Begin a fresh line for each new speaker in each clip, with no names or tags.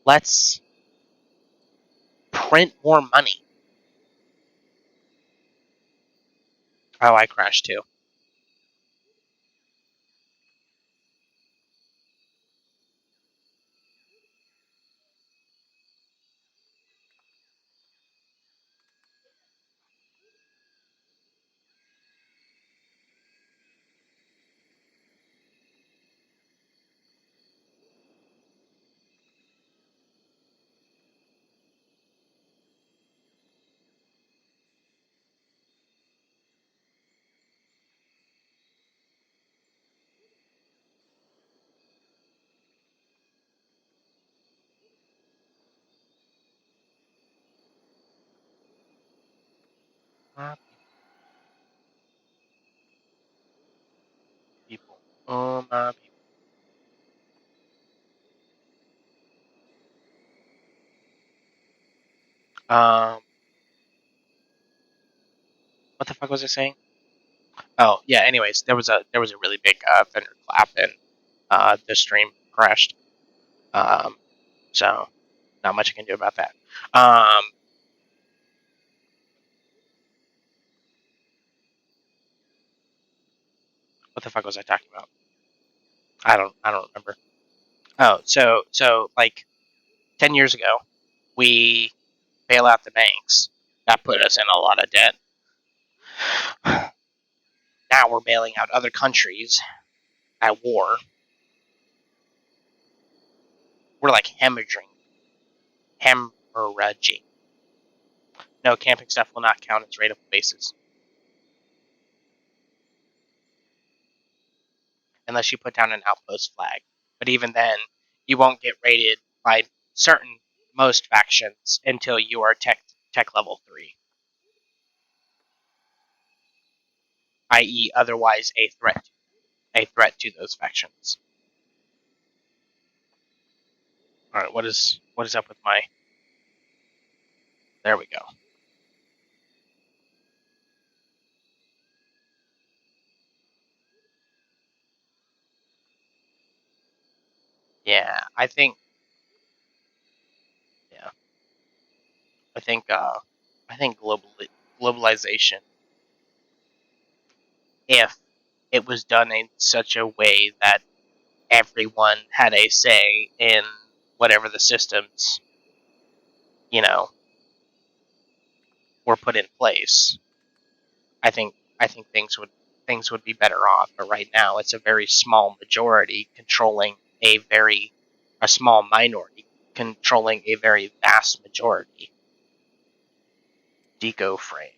Let's print more money. Oh, I crashed too. People. Oh, my people. Um, what the fuck was I saying? Oh, yeah. Anyways, there was a really big thunderclap, and the stream crashed. Um, so not much I can do about that. Um, what the fuck was I talking about? I don't remember. Oh, so like 10 years ago, we bail out the banks. That put us in a lot of debt. Now we're bailing out other countries at war. We're like hemorrhaging. No, camping stuff will not count as rateable bases unless you put down an outpost flag. But even then, you won't get rated by certain most factions until you are tech level 3, i.e., otherwise a threat to those factions. All right, what is up with my? There we go. Yeah, I think. Yeah, I think. I think globalization, if it was done in such a way that everyone had a say in whatever the systems, you know, were put in place, I think things would be better off. But right now, it's a very small majority controlling a small minority controlling a very vast majority. Deco frame.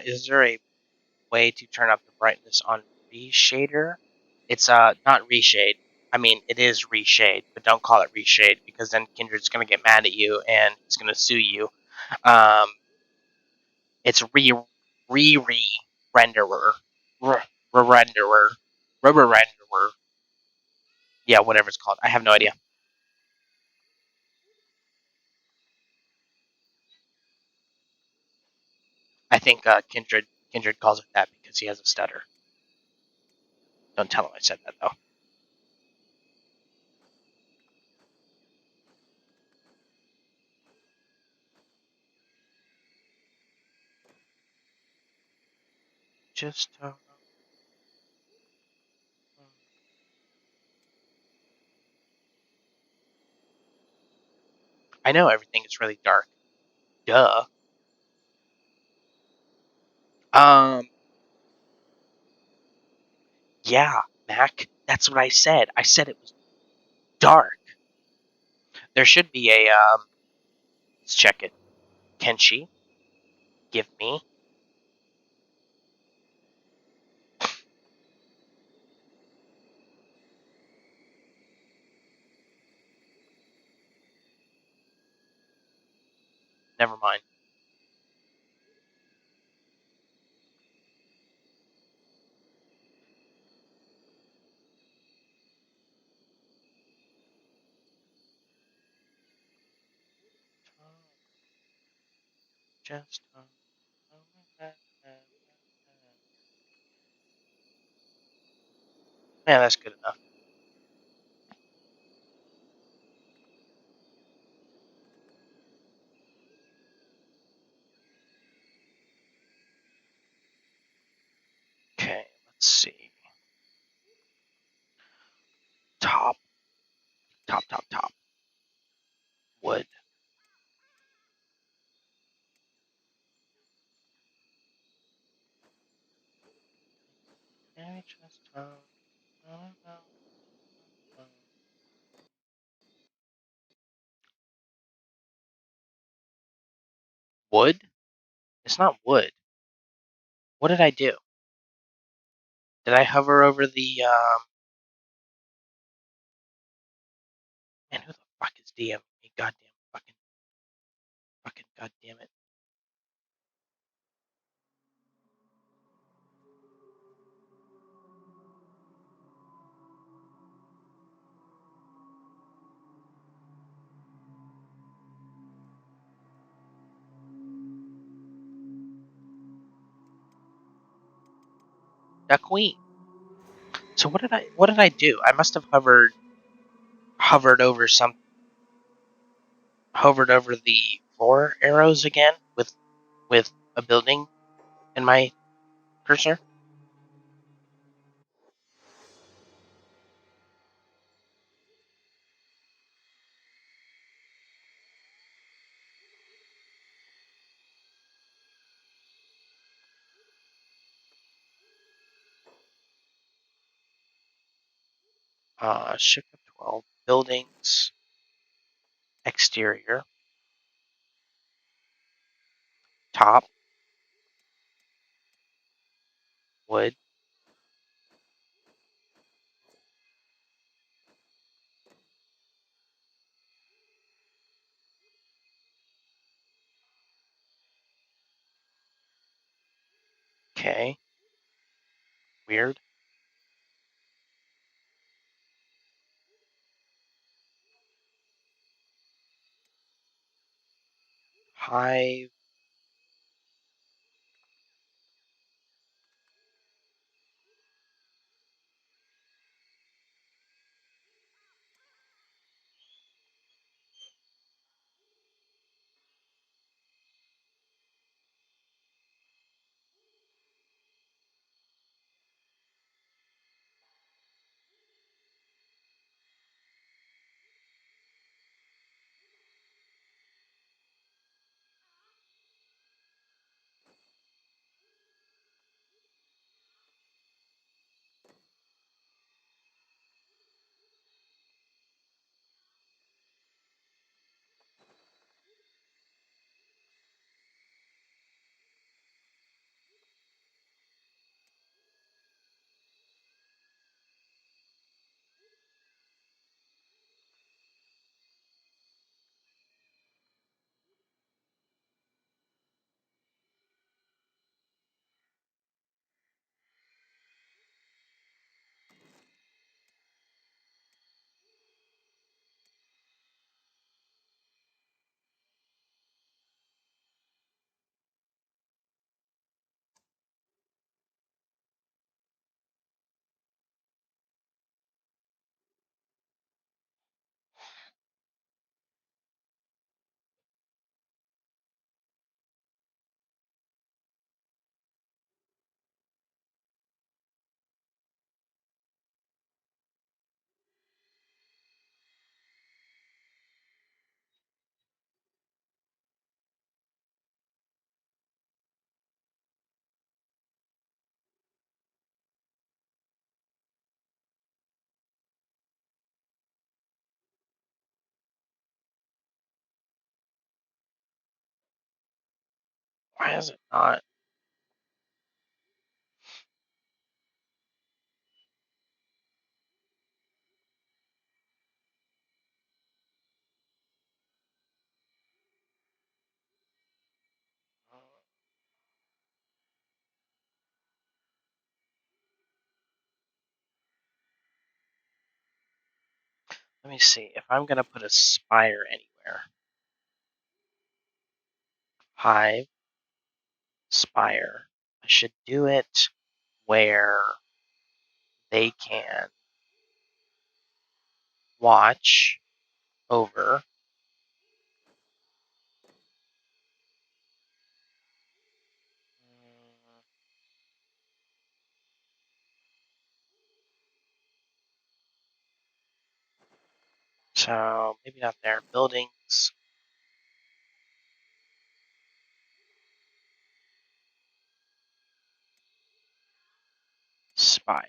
Is there a way to turn up the brightness on reshader? It's not reshade. I mean, it is reshade, but don't call it reshade because then Kindred's gonna get mad at you and he's gonna sue you. Um, it's renderer, renderer, rubber renderer. Yeah, whatever it's called. I have no idea. I think Kindred calls it that because he has a stutter. Don't tell him I said that though. Just I know everything is really dark. Duh. Um. Yeah, Mac. That's what I said. I said it was dark. There should be a let's check it. Kenshi, give me. Never mind. just yeah, that's good enough. Okay, let's see. Top. Wood. Wood? It's not wood. What did I do? Did I hover over the, man, who the fuck is DM me? Goddamn fucking goddamn it. The queen. So what did I do? I must have hovered over hovered over the 4 arrows again with a building in my cursor. Shift of 12. Buildings. Exterior. Top. Wood. Okay. Weird. Hive. Why is it not? Let me see. If I'm going to put a spire anywhere. Hive. spire. I should do it where they can watch over so maybe not there. Buildings, spire.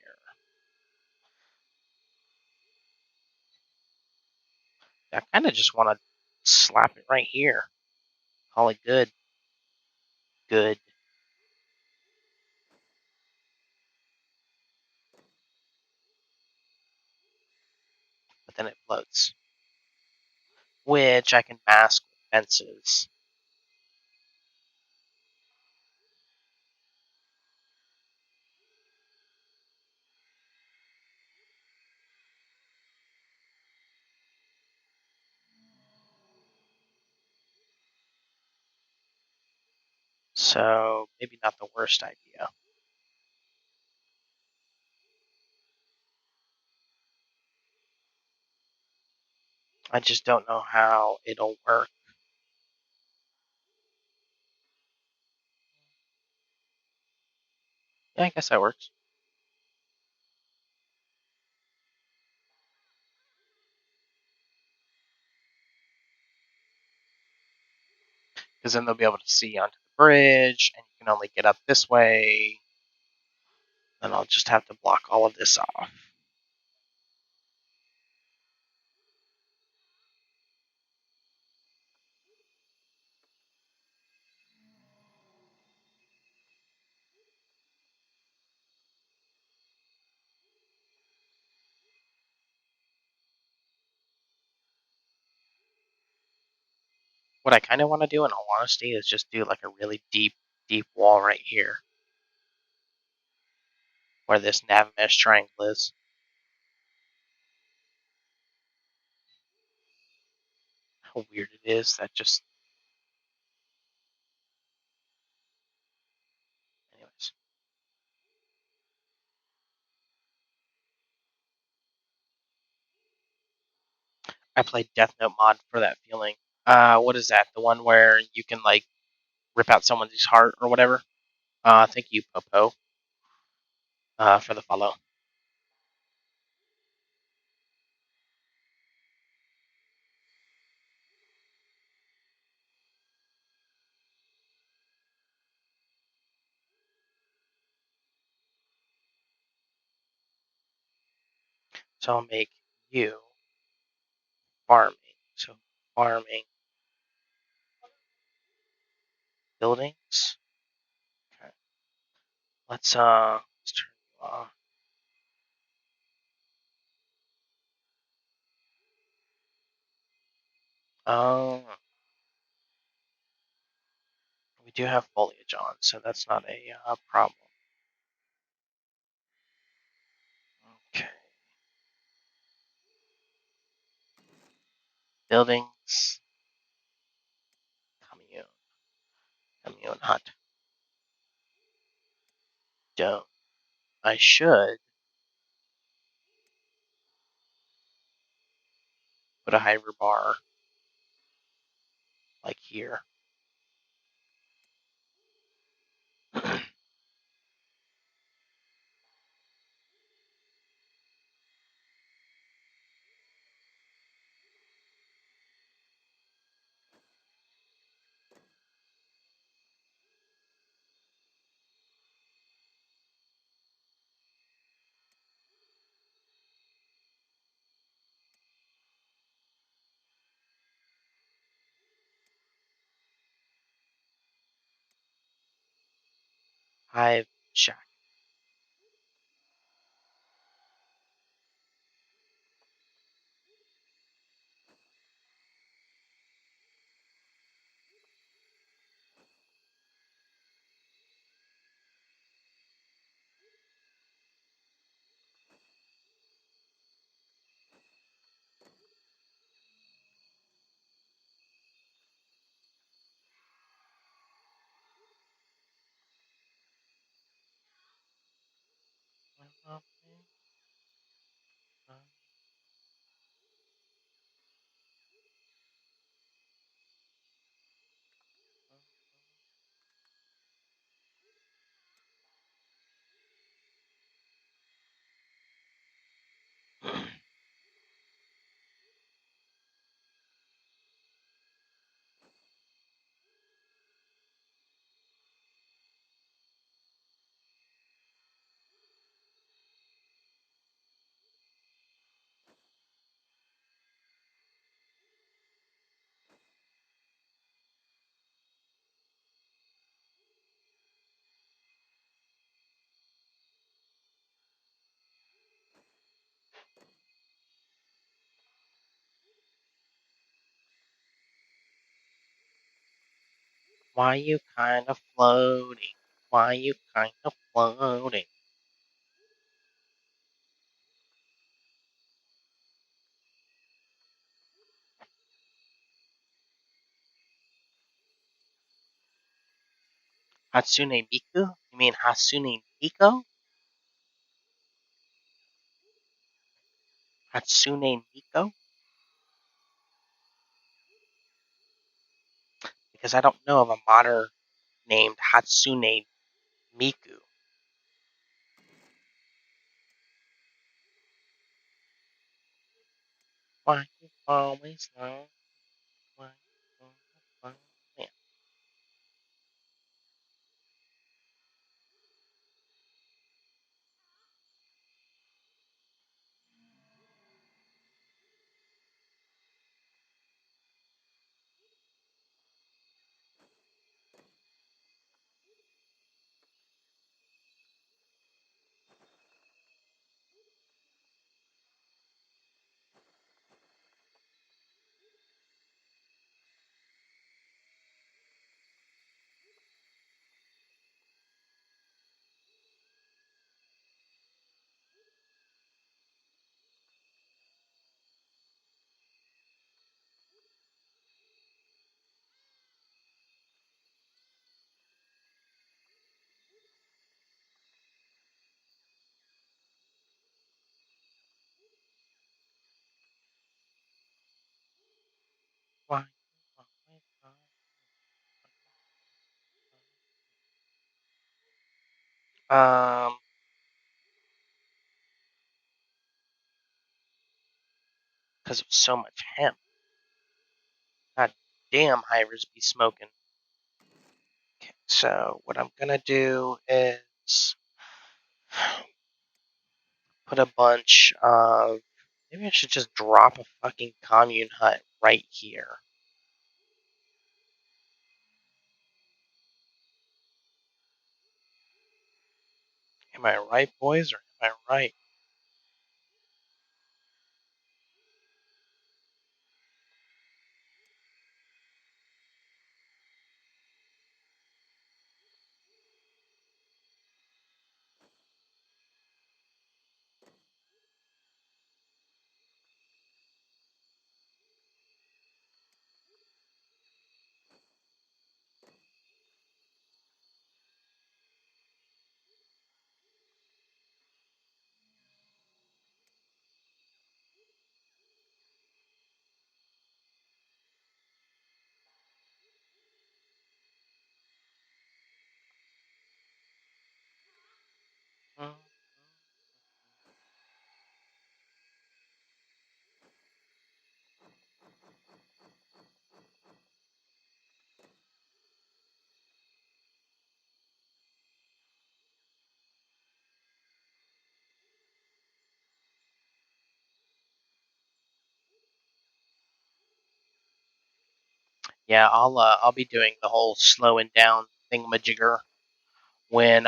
I kind of just want to slap it right here. Call it good. Good. But then it floats. Which I can mask with fences. So maybe not the worst idea. I just don't know how it'll work. Yeah, I guess that works. Because then they'll be able to see onto the bridge, and you can only get up this way. Then I'll just have to block all of this off. What I kind of want to do, in all honesty, is just do like a really deep, deep wall right here, where this nav mesh triangle is. How weird it is that just. Anyways, I played Death Note mod for that feeling. What is that? The one where you can like rip out someone's heart or whatever? Thank you, Popo, for the follow. So I'll make you farming. So farming buildings. Okay. Let's turn you off. Um, we do have foliage on, so that's not a problem. Okay. Buildings. Commune. Commune hut. Dome. I should put a hyper bar like here. Hive shack. Why you kind of floating? Why you kind of floating? Hatsune Miku? You mean Hatsune Miku? Hatsune Miku? Because I don't know of a modern named Hatsune Miku. Why you always love? Why you always love? Yeah. Why you always love? Because of so much hemp. God damn, hivers be smoking. Okay, so what I'm gonna do is put a bunch of. Maybe I should just drop a fucking commune hut right here. Am I right, boys, or am I right? Yeah, I'll be doing the whole slowing down thingamajigger when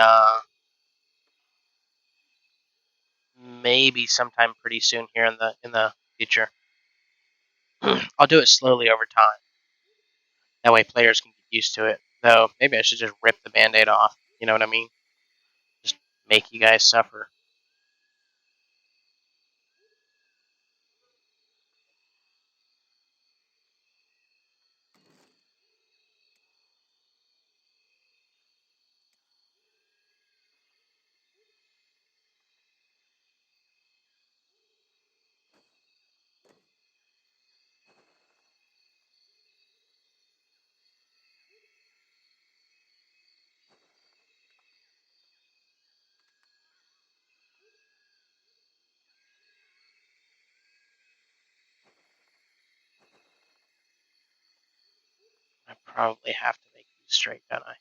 maybe sometime pretty soon here in the future. I'll do it slowly over time. That way players can get used to it. Though maybe I should just rip the band-aid off. You know what I mean? Just make you guys suffer. probably have to make these straight, don't I?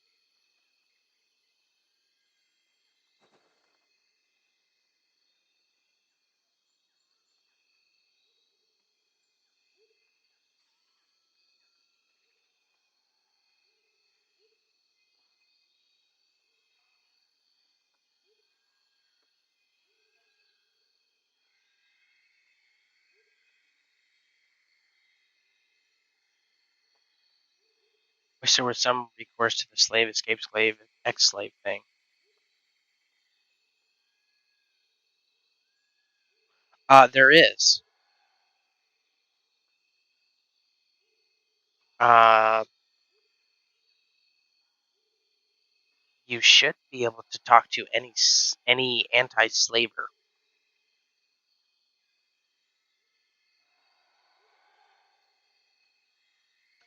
Wish there was some recourse to the slave, escape slave, ex-slave thing. There is. You should be able to talk to any anti-slaver.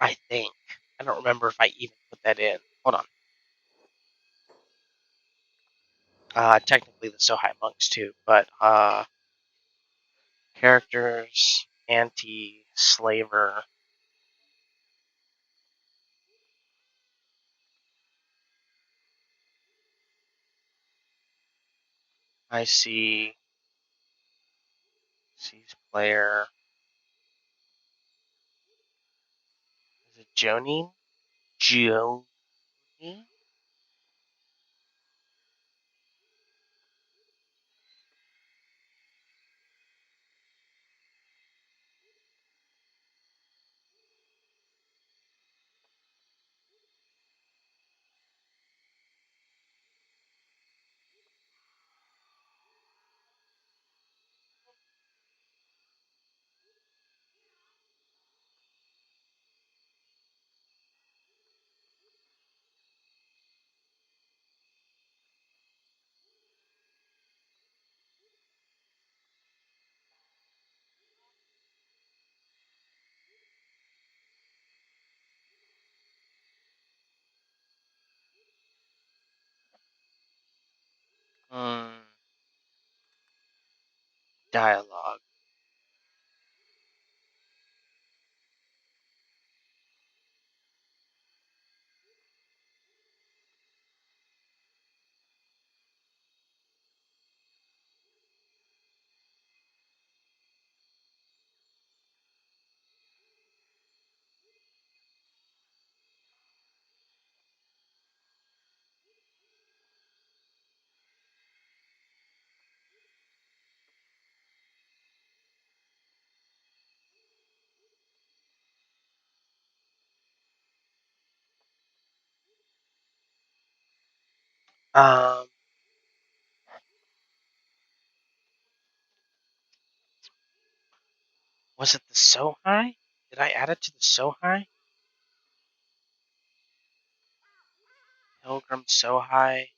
I think. I don't remember if I even put that in. Hold on. Technically the Sohai monks too, but characters, anti-slaver. I see. Sees player. Is it Joni? Joni? Hmm. Dialogue. Um. Was it the Sohai? Did I add it to the Sohai? Pilgrim Sohai.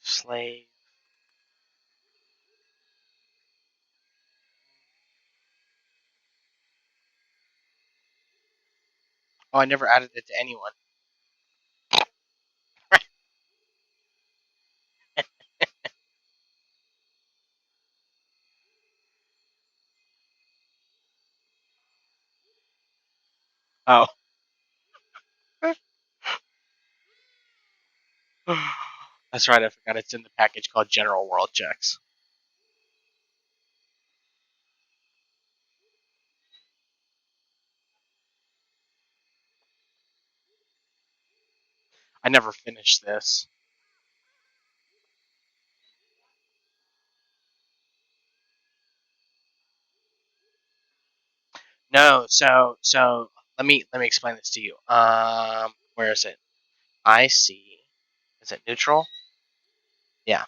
Slave. Oh, I never added it to anyone. Oh. That's right, I forgot it's in the package called General World Checks. I never finished this. No, so let me explain this to you. Where is it? I see. Is it neutral? Yeah.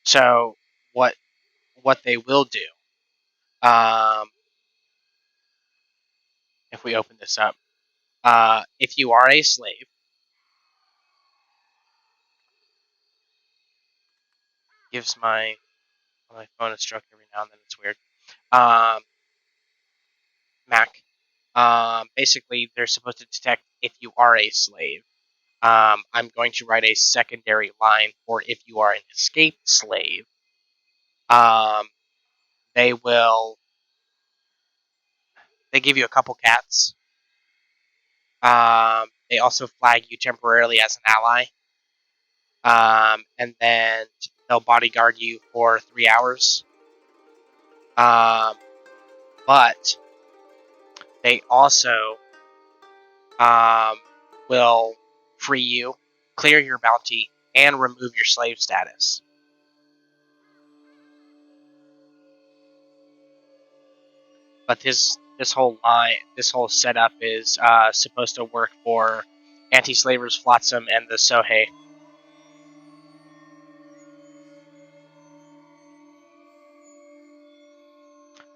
So what they will do, um, if we open this up, if you are a slave, gives my phone a stroke every now and then. It's weird. Um, Mac. Basically, they're supposed to detect if you are a slave. I'm going to write a secondary line for if you are an escaped slave. Um, they will. They give you a couple cats. They also flag you temporarily as an ally. And then they'll bodyguard you for 3 hours. But they also will free you, clear your bounty, and remove your slave status. But this whole setup is supposed to work for anti-slavers Flotsam and the Sohei.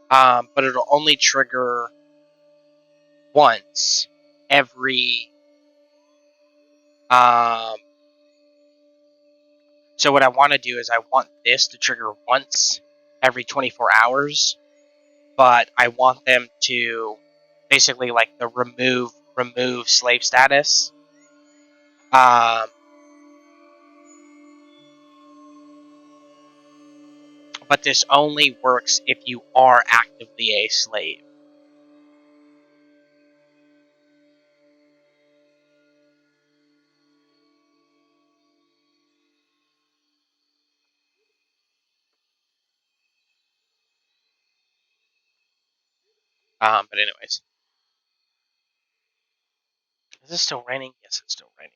But it'll only trigger once every. So what I want to do is I want this to trigger once every 24 hours, but I want them to basically like the remove slave status. But this only works if you are actively a slave. But anyways, is it still raining? Yes, it's still raining.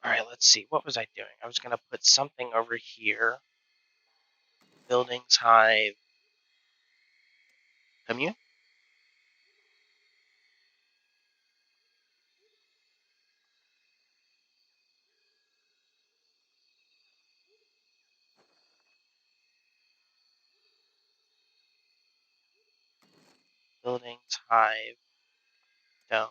All right, let's see. What was I doing? I was gonna put something over here. Buildings, hive, commune. Buildings, hive, dome.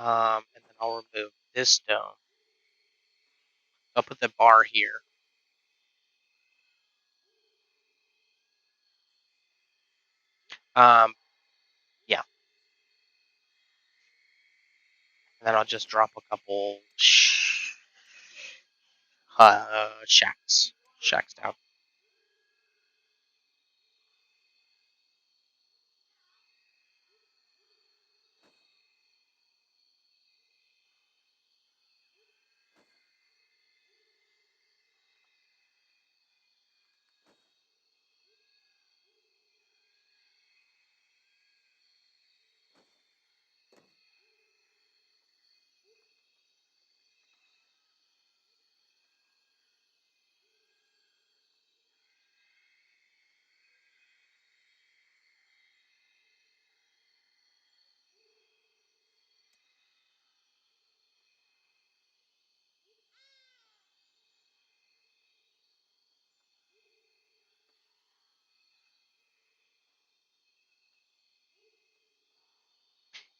And then I'll remove this dome. I'll put the bar here. Yeah. And then I'll just drop a couple shacks down.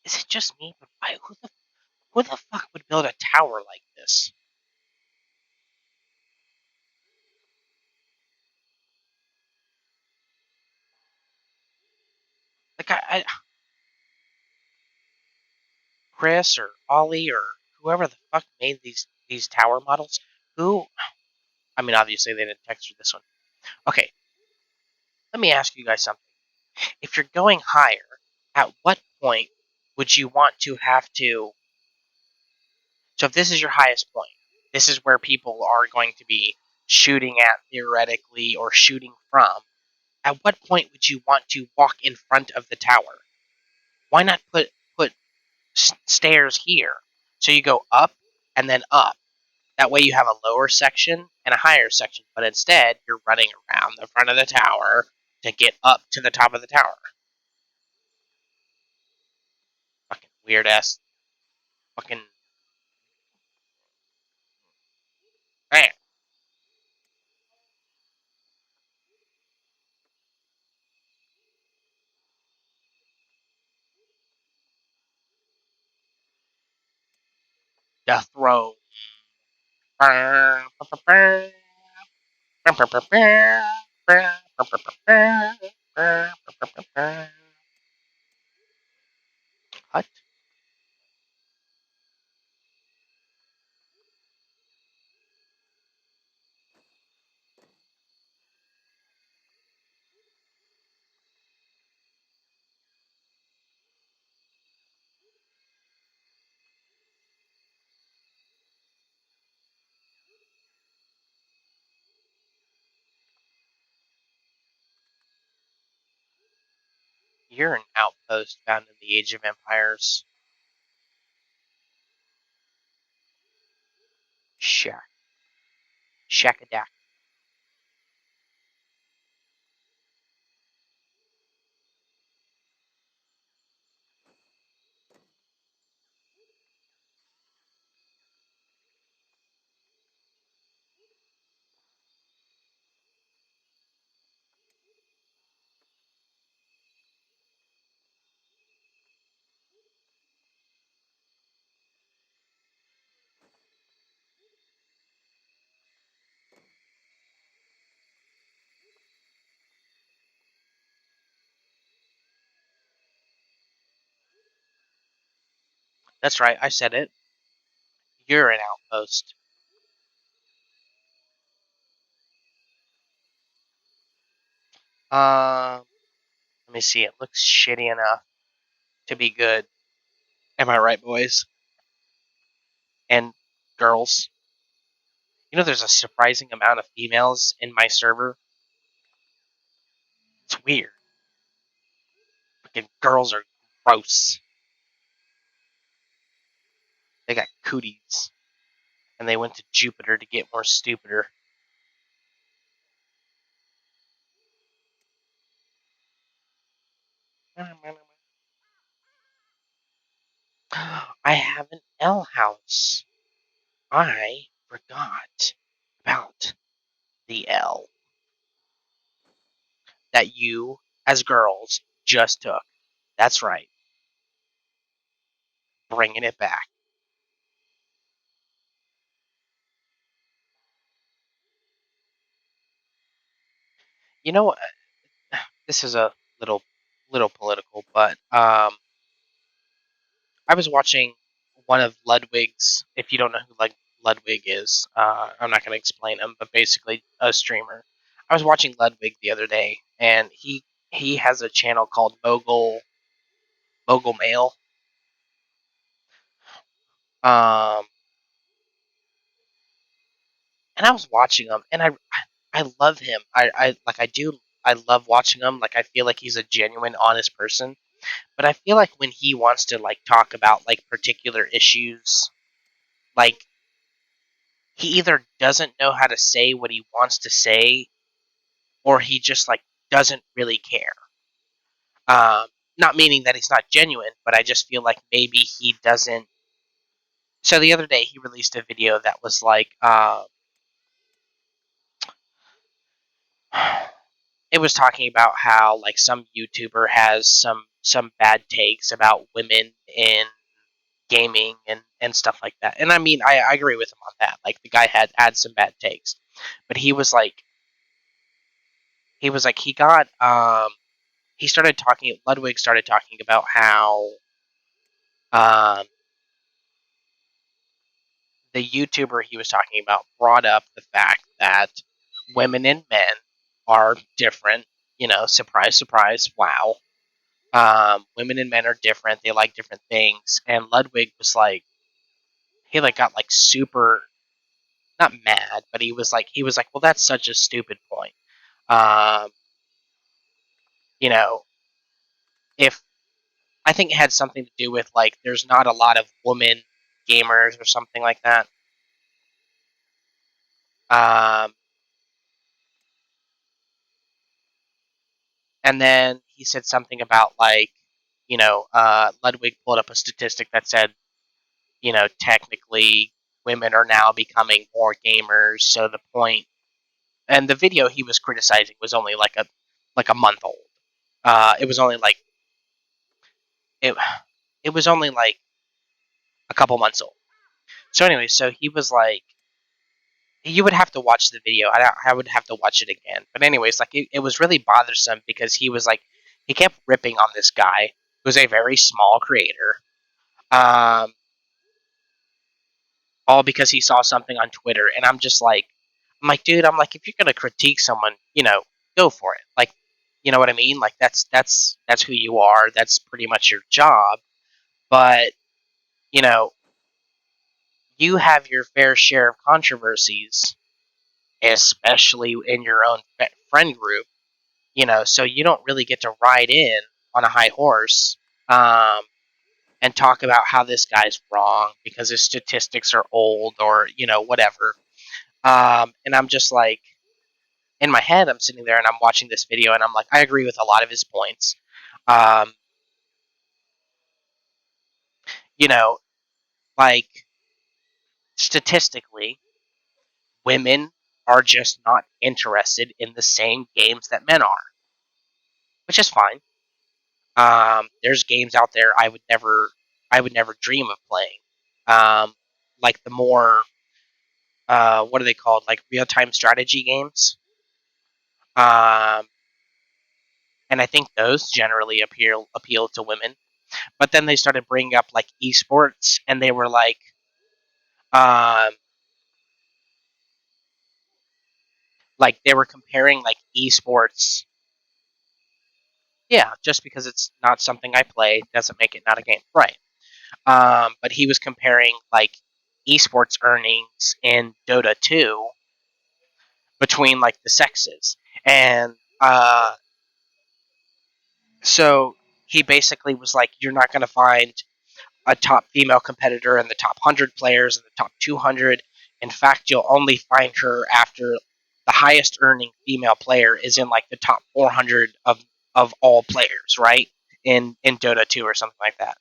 Is it just me? But who the fuck would build a tower like this? Like I Chris or Ollie or whoever the fuck made these tower models. Who? I mean, obviously they didn't texture this one. Okay, let me ask you guys something. If you're going higher, at what point would you want to have to? So if this is your highest point, this is where people are going to be shooting at theoretically or shooting from. At what point would you want to walk in front of the tower? Why not put stairs here? So you go up and then up. That way you have a lower section and a higher section. But instead, you're running around the front of the tower to get up to the top of the tower. Fucking weird ass. Fucking. Man. The throne. What? You're an outpost found in the Age of Empires. Shack. Shackadack. That's right, I said it. You're an outpost. Um, Let me see. It looks shitty enough to be good. Am I right, boys and girls? You know, there's a surprising amount of females in my server. It's weird. Fucking girls are gross. They got cooties, and they went to Jupiter to get more stupider. I have an L house. I forgot about the L that you, as girls, just took. That's right, bringing it back. You know, this is a little political, but I was watching one of Ludwig's. If you don't know who Ludwig is, I'm not going to explain him, but basically a streamer. I was watching Ludwig the other day, and he has a channel called Mogul Mail. Um, and I was watching him, and I love him. I do. I love watching him. Like I feel like he's a genuine, honest person. But I feel like when he wants to like talk about like particular issues, like he either doesn't know how to say what he wants to say, or he just like doesn't really care. Um, Not meaning that he's not genuine, but I just feel like maybe he doesn't. So the other day he released a video that was like, it was talking about how like some YouTuber has some bad takes about women in gaming and stuff like that. And I mean, I agree with him on that. Like the guy had some bad takes, but he was like he got he started talking. Ludwig started talking about how um the YouTuber he was talking about brought up the fact that women and men are different. You know, surprise, surprise, wow. Women and men are different. They like different things. And Ludwig was like, he like got like super not mad, but he was like, well, that's such a stupid point. Um, you know, if I think it had something to do with like there's not a lot of women gamers or something like that. Um, and then he said something about like, Ludwig pulled up a statistic that said, technically women are now becoming more gamers. So the point, and the video he was criticizing was only like a month old. It was only like it, it was only like a couple months old. So anyway, so he was like, you would have to watch the video. I would have to watch it again. But anyways, like it was really bothersome because he was like, he kept ripping on this guy who's a very small creator, um, all because he saw something on Twitter, and I'm like, dude, I'm like, if you're gonna critique someone, go for it. Like, you know what I mean? Like that's who you are. That's pretty much your job. But you know, you have your fair share of controversies, especially in your own friend group. So you don't really get to ride in on a high horse, um, and talk about how this guy's wrong because his statistics are old or whatever. And I'm just like, in my head, I'm sitting there and I'm watching this video and I'm like, I agree with a lot of his points. Um, you know, like statistically, women are just not interested in the same games that men are, which is fine. There's games out there I would never dream of playing. Like the more what are they called? Like real time strategy games. Um, and I think those generally appeal to women. But then they started bringing up like esports, and they were um, like they were comparing like esports. Yeah, just because it's not something I play doesn't make it not a game, right? But he was comparing like esports earnings in Dota 2 between like the sexes, and so he basically was like, "You're not going to find a top female competitor in the top 100 players in the top 200. In fact, you'll only find her after the highest earning female player is in like the top 400 of all players, right? In Dota 2 or something like that."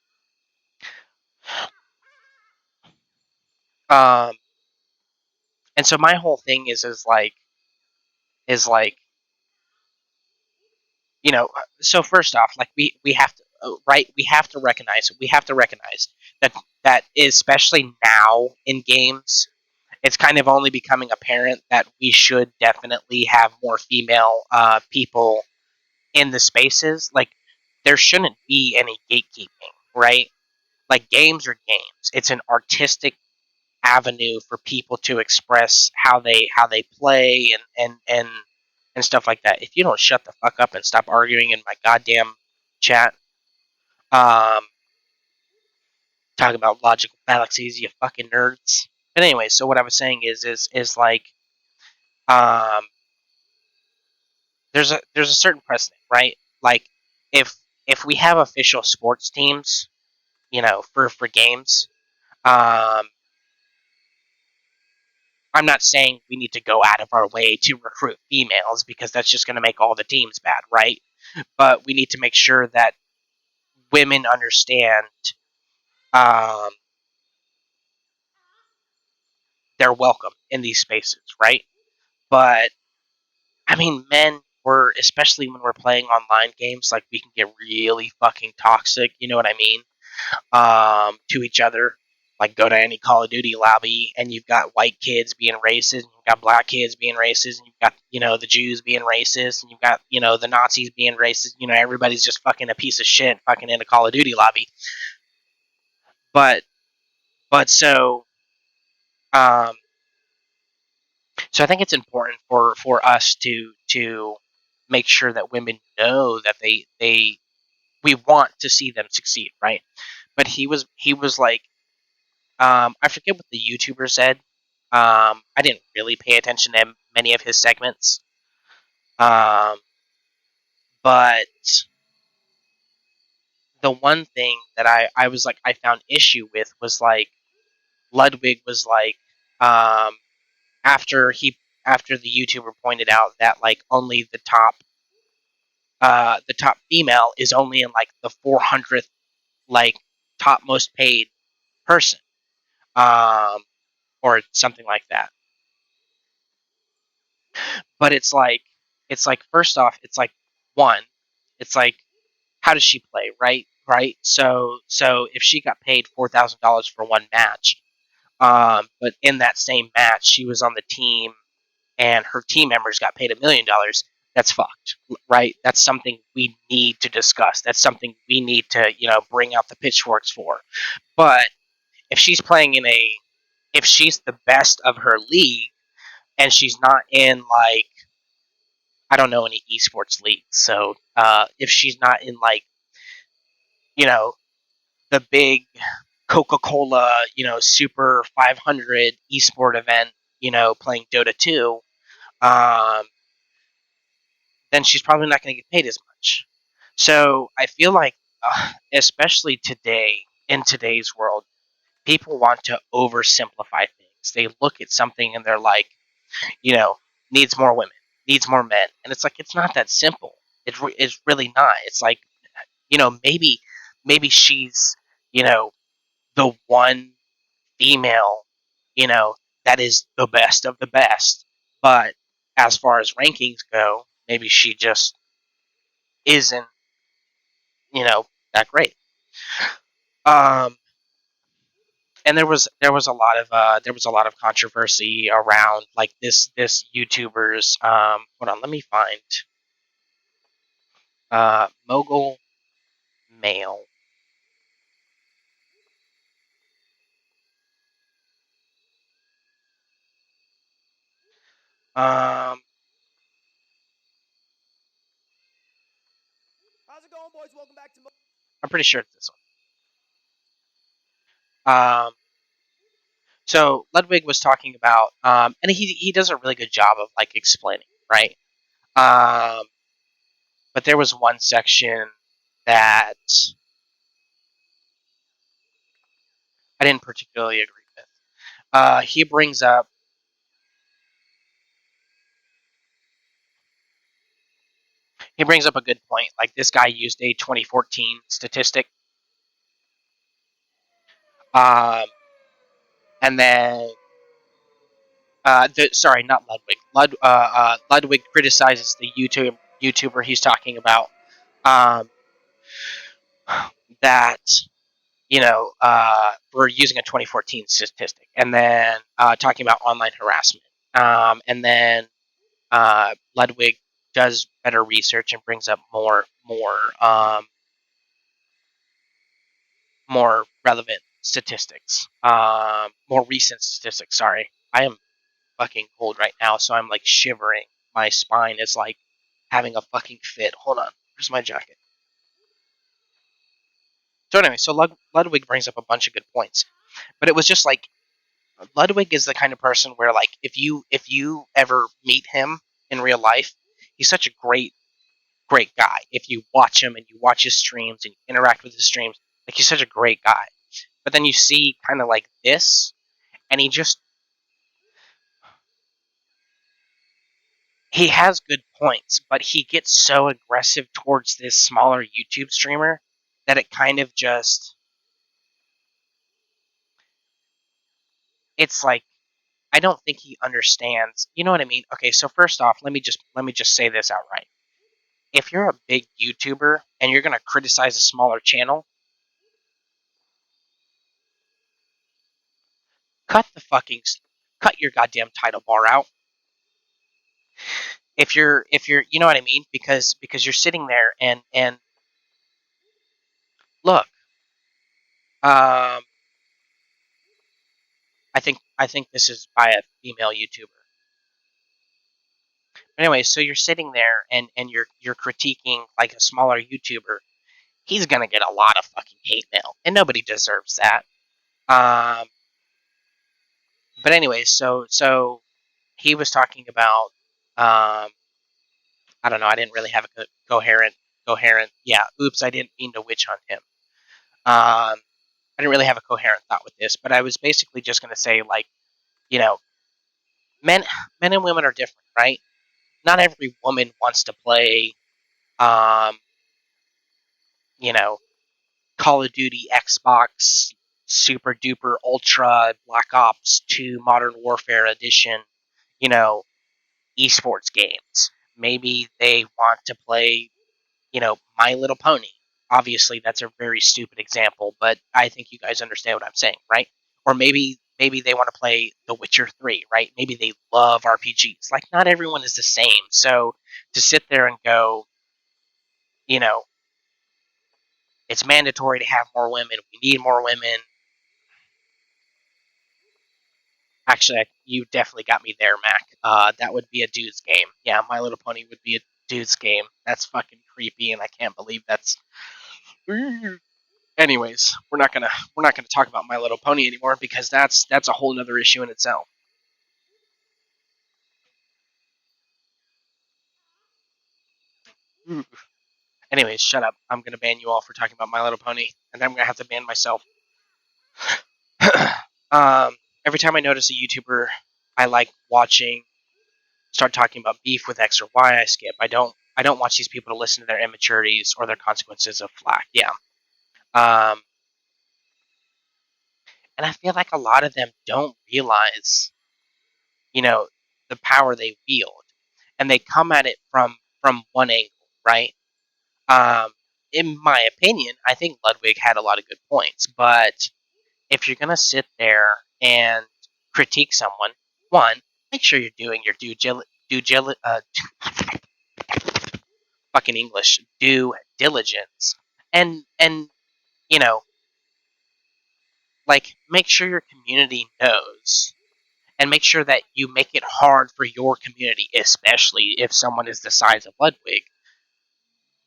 Um, and so my whole thing is like so first off, like we have to right, we have to recognize that especially now in games, it's kind of only becoming apparent that we should definitely have more female people in the spaces. Like there shouldn't be any gatekeeping, right? Like games are games. It's an artistic avenue for people to express how they play and stuff like that. If you don't shut the fuck up and stop arguing in my goddamn chat, um, talking about logical fallacies, you fucking nerds. But anyway, so what I was saying is like, um, there's a certain precedent, right? Like if if we have official sports teams, for games, um, I'm not saying we need to go out of our way to recruit females because that's just going to make all the teams bad, right? But we need to make sure that women understand um, they're welcome in these spaces, right? But I mean, men were, especially when we're playing online games, like we can get really fucking toxic. You know what I mean? To each other. Like go to any Call of Duty lobby, and you've got white kids being racist, and you've got black kids being racist, and you've got the Jews being racist, and you've got the Nazis being racist. Everybody's just fucking a piece of shit, fucking in a Call of Duty lobby. But but um, so I think it's important for us to make sure that women know that they we want to see them succeed, right? But he was like, I forget what the YouTuber said. I didn't really pay attention to many of his segments. Um, But the one thing that I was like I found issue with was like Ludwig was like um, after the YouTuber pointed out that like only the top female is only in like the 400th like top most paid person, um, or something like that. But it's like first off, it's like one, it's like how does she play, right? So if she got paid $4,000 for one match, but in that same match she was on the team and her team members got paid $1 million, that's fucked, right? That's something we need to discuss. That's something we need to, bring out the pitchforks for. But if she's playing if she's the best of her league and she's not in like, I don't know any esports leagues, so if she's not in like, you know, the big Coca-Cola, Super 500 esport event, playing Dota 2, um, then she's probably not going to get paid as much. So I feel like, especially today, in today's world, people want to oversimplify things. They look at something and they're like, you know, needs more women, needs more men. And it's like, it's not that simple. It's really not. It's like, maybe she's, you know, the one female, you know, that is the best of the best. But as far as rankings go, maybe she just isn't, that great. Um, and there was a lot of controversy around like this YouTuber's hold on, let me find mogul male. Um,
How's it going, boys? Welcome back to.
I'm pretty sure it's this one. So Ludwig was talking about, and he does a really good job of like explaining, right? Um, but there was one section that I didn't particularly agree with. He brings up a good point. Like this guy used a 2014 statistic, um, and then sorry, not Ludwig. Ludwig criticizes the YouTuber he's talking about, um, that for using a 2014 statistic, and then talking about online harassment, and then Ludwig does better research and brings up more relevant statistics, more recent statistics. Sorry, I am fucking cold right now, so I'm like shivering. My spine is like having a fucking fit. Hold on, where's my jacket? So anyway, so Ludwig brings up a bunch of good points, but it was just like Ludwig is the kind of person where like if you ever meet him in real life, he's such a great guy. If you watch him and you watch his streams and you interact with his streams, like he's such a great guy. But then you see kind of like this, and he has good points, but he gets so aggressive towards this smaller YouTube streamer that it kind of just, it's like I don't think he understands. You know what I mean? Okay, so first off, let me just say this outright. If you're a big YouTuber and you're gonna criticize a smaller channel, cut the fucking cut your goddamn title bar out. If you're you know what I mean, because you're sitting there and look, um I think this is by a female YouTuber. Anyway, so you're sitting there and you're critiquing like a smaller YouTuber. He's gonna get a lot of fucking hate mail, and nobody deserves that. Um, but anyway, so he was talking about um, I don't know. I didn't really have a coherent. Yeah. Oops, I didn't mean to witch hunt him. I didn't really have a coherent thought with this, but I was basically just going to say, like, you know, men, men and women are different, right? Not every woman wants to play, um, you know, Call of Duty, Xbox, Super Duper Ultra, Black Ops 2, Modern Warfare Edition, you know, esports games. Maybe they want to play, My Little Pony. Obviously, that's a very stupid example, but I think you guys understand what I'm saying, right? Or maybe they want to play The Witcher 3, right? Maybe they love RPGs. Like, not everyone is the same. So to sit there and go, you know, it's mandatory to have more women. We need more women. Actually, you definitely got me there, Mac. That would be a dude's game. Yeah, My Little Pony would be a dude's game. That's fucking creepy, and I can't believe that's. Anyways, we're not gonna talk about My Little Pony anymore because that's a whole other issue in itself. Anyways, shut up. I'm gonna ban you all for talking about My Little Pony, and I'm gonna have to ban myself. um, every time I notice a YouTuber I like watching start talking about beef with X or Y, I skip. I don't watch these people to listen to their immaturities or their consequences of flack. Yeah. Um, and I feel like a lot of them don't realize, you know, the power they wield, and they come at it from one angle, right? Um, in my opinion, I think Ludwig had a lot of good points, but if you're gonna sit there and critique someone, one, make sure you're doing your fucking English due diligence, and you know, like, make sure your community knows, and make sure that you make it hard for your community, especially if someone is the size of Ludwig,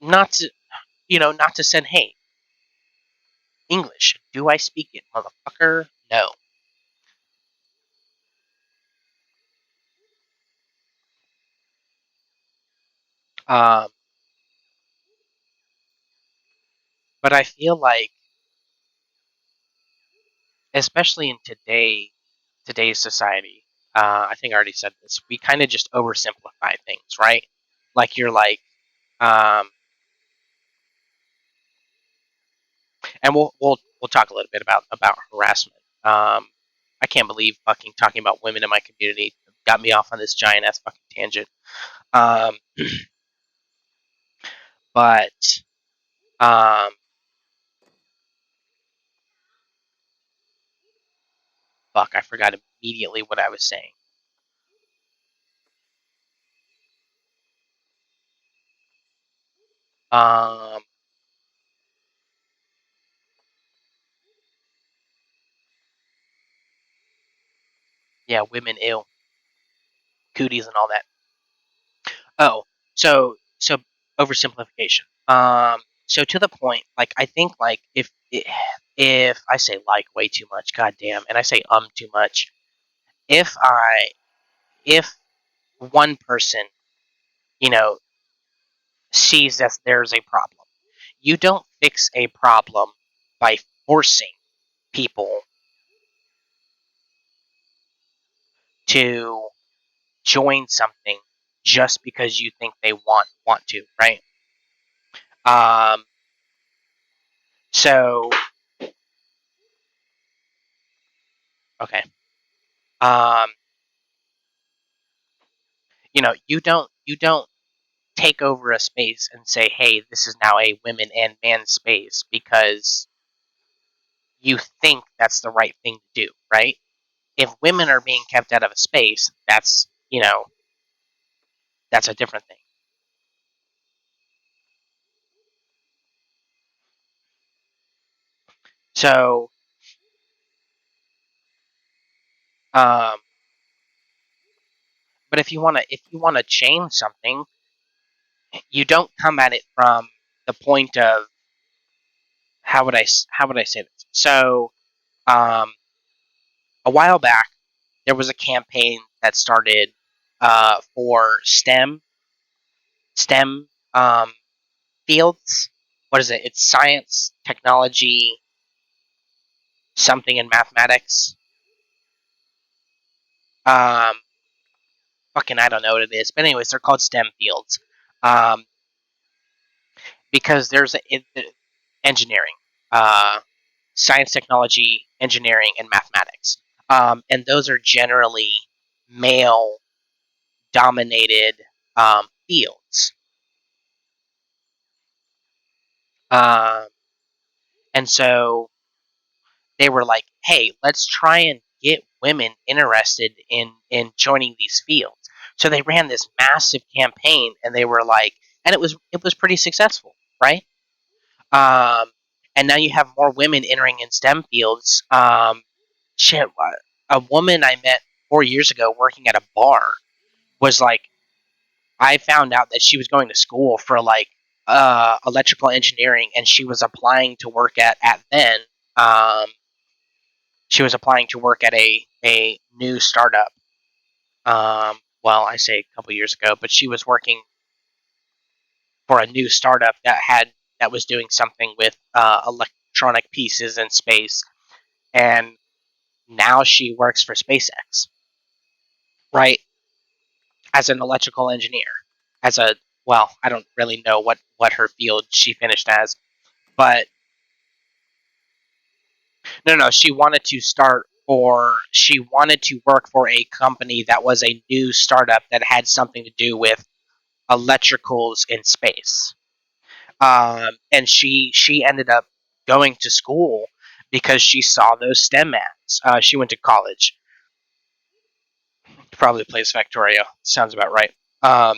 not to not to send hate. English, do I speak it, motherfucker? No. Um, but I feel like, especially in today's society, I think I already said this. We kind of just oversimplify things, right? Like, you're like, um, and we'll talk a little bit about harassment. I can't believe fucking talking about women in my community got me off on this giant ass fucking tangent. Um, but um, fuck, I forgot immediately what I was saying. Um, yeah, women ill, cooties and all that. Oh, so oversimplification. So to the point, like, I think, like, if I say like way too much, goddamn, and I say too much, if I if one person, you know, sees that there's a problem, you don't fix a problem by forcing people to join something just because you think they want to, right? Um, so okay. Um, you don't take over a space and say, "Hey, this is now a women and man space," because you think that's the right thing to do, right? If women are being kept out of a space, that's a different thing. So, um, but if you wanna change something, you don't come at it from the point of, how would I say this? So, um, a while back, there was a campaign that started for STEM fields. What is it? It's science, technology, something in mathematics. Um, fucking, I don't know what it is, but anyways, they're called STEM fields. Um, because there's engineering, uh, science, technology, engineering, and mathematics. And those are generally male dominated fields. Um, and so they were like, hey, let's try and get women interested in joining these fields. So they ran this massive campaign, and they were like, and it was pretty successful, right? Um, and now you have more women entering in STEM fields. Shit, a woman I met 4 years ago working at a bar was like, I found out that she was going to school for like electrical engineering, and she was applying to work at then. Um, she was applying to work at a new startup. Well, I say a couple years ago, but she was working for a new startup that was doing something with electronic pieces in space, and now she works for SpaceX, right? As an electrical engineer, as a well, I don't really know what her field she finished as, but no, she wanted to work for a company that was a new startup that had something to do with electricals in space. And she ended up going to school because she saw those STEM ads. She went to college, probably plays Factorio. Sounds about right. But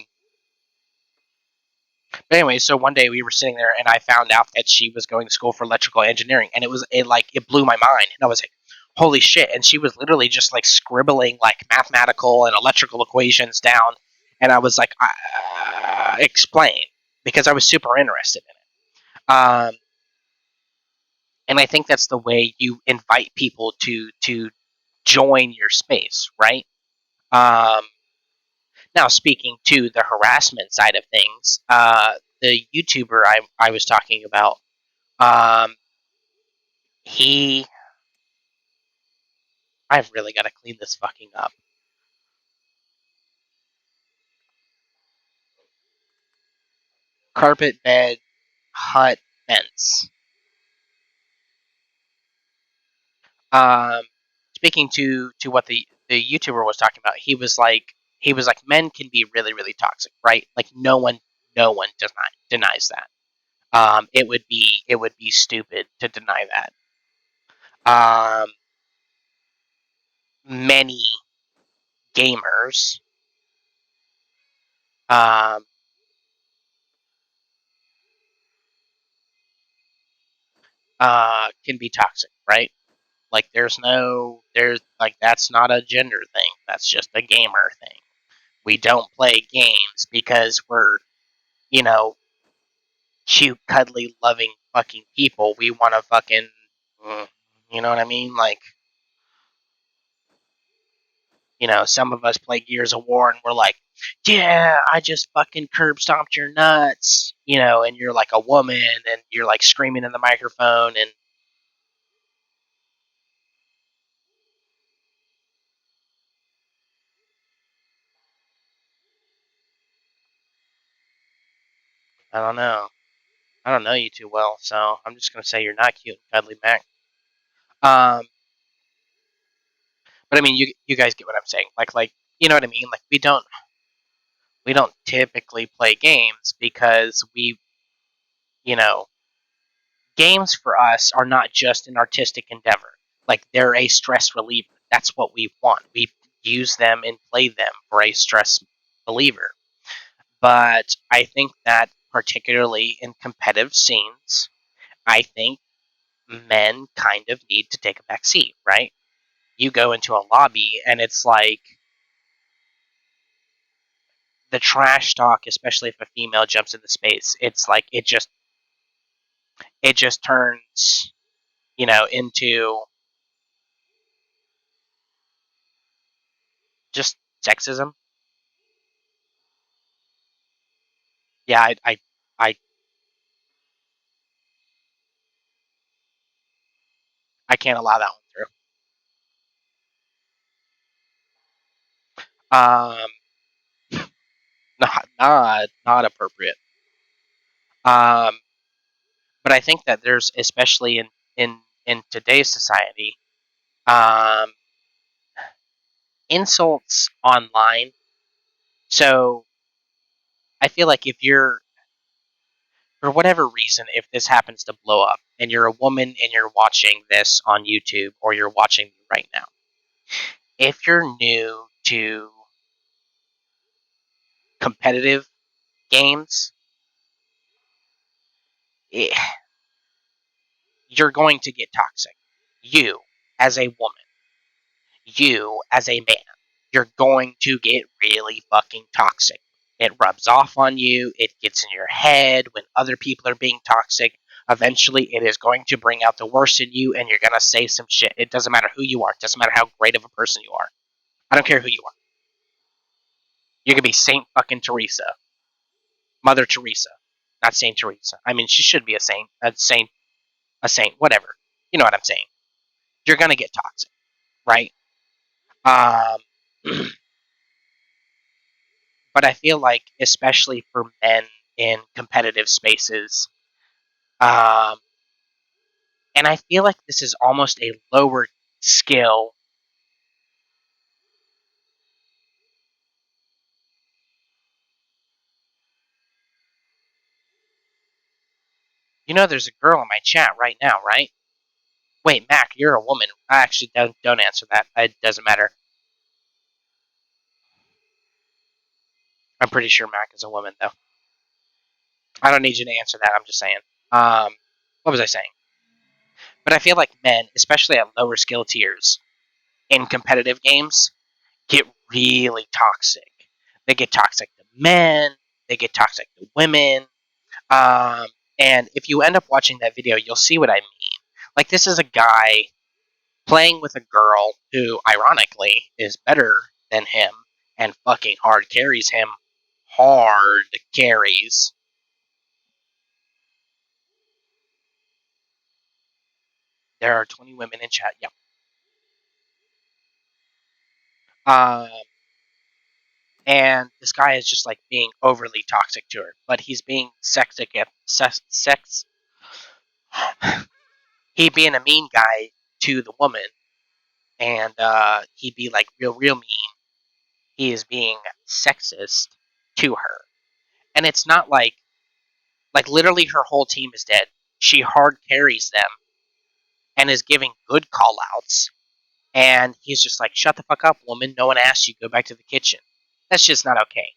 anyway, so one day we were sitting there, and I found out that she was going to school for electrical engineering, and it blew my mind, and I was like, "Holy shit!" And she was literally just like scribbling like mathematical and electrical equations down, and I was like, "Explain," because I was super interested in it. And I think that's the way you invite people to join your space, right? Um, Now, speaking to the harassment side of things, the YouTuber I was talking about, um, he, I've really got to clean this fucking up. Carpet bed, hut, fence. Um, Speaking to what the YouTuber was talking about, he was like men can be really really toxic, right? Like no one denies that. It would be stupid to deny that. Um, Many gamers um, can be toxic, right? Like there's like that's not a gender thing. That's just a gamer thing. We don't play games because we're you know cute, cuddly, loving fucking people. We want to fucking mm, you know what I mean? Like some of us play Gears of War and we're like, yeah, I just fucking curb stomped your nuts, and you're like a woman and you're like screaming in the microphone and I don't know. I don't know you too well, so I'm just gonna say you're not cute and cuddly, Mac. Um, but I mean, you guys get what I'm saying. Like you know what I mean. Like we don't typically play games because you know games for us are not just an artistic endeavor. Like they're a stress reliever. That's what we want. We use them and play them for a stress reliever. But I think that particularly in competitive scenes, I think men kind of need to take a back seat, right? You go into a lobby and it's like the trash talk, especially if a female jumps into space, it's like it just turns, into just sexism. Yeah, I, I can't allow that one through. Not appropriate. Um, but I think that there's, especially in today's society, um, insults online. So I feel like if you're, for whatever reason, if this happens to blow up and you're a woman and you're watching this on YouTube or you're watching me right now, if you're new to competitive games, eh, you're going to get toxic. You, as a woman, you, as a man, you're going to get really fucking toxic. It rubs off on you, it gets in your head when other people are being toxic. Eventually, it is going to bring out the worst in you, and you're going to say some shit. It doesn't matter who you are, it doesn't matter how great of a person you are. I don't care who you are. You can be Saint fucking Teresa, Mother Teresa, not Saint Teresa. I mean, she should be a saint, whatever. You know what I'm saying? You're gonna get toxic, right? Um, but I feel like, especially for men in competitive spaces, um, and I feel like this is almost a lower skill. You know, there's a girl in my chat right now, right? Wait, Mac, you're a woman. I actually don't answer that. It doesn't matter. I'm pretty sure Mac is a woman, though. I don't need you to answer that. I'm just saying. Um, what was I saying? But I feel like men, especially at lower skill tiers in competitive games, get really toxic. They get toxic to men. They get toxic to women. Um, and if you end up watching that video, you'll see what I mean. Like, this is a guy playing with a girl who, ironically, is better than him and fucking hard carries him. Hard carries. There are 20 women in chat. Yep. Um, and this guy is just like being overly toxic to her, but he's being sex. He being a mean guy to the woman, and he'd be like real mean. He is being sexist to her, and it's not like literally her whole team is dead. She hard carries them and is giving good call outs, and he's just like, shut the fuck up, woman. No one asked you. Go back to the kitchen. That's just not okay.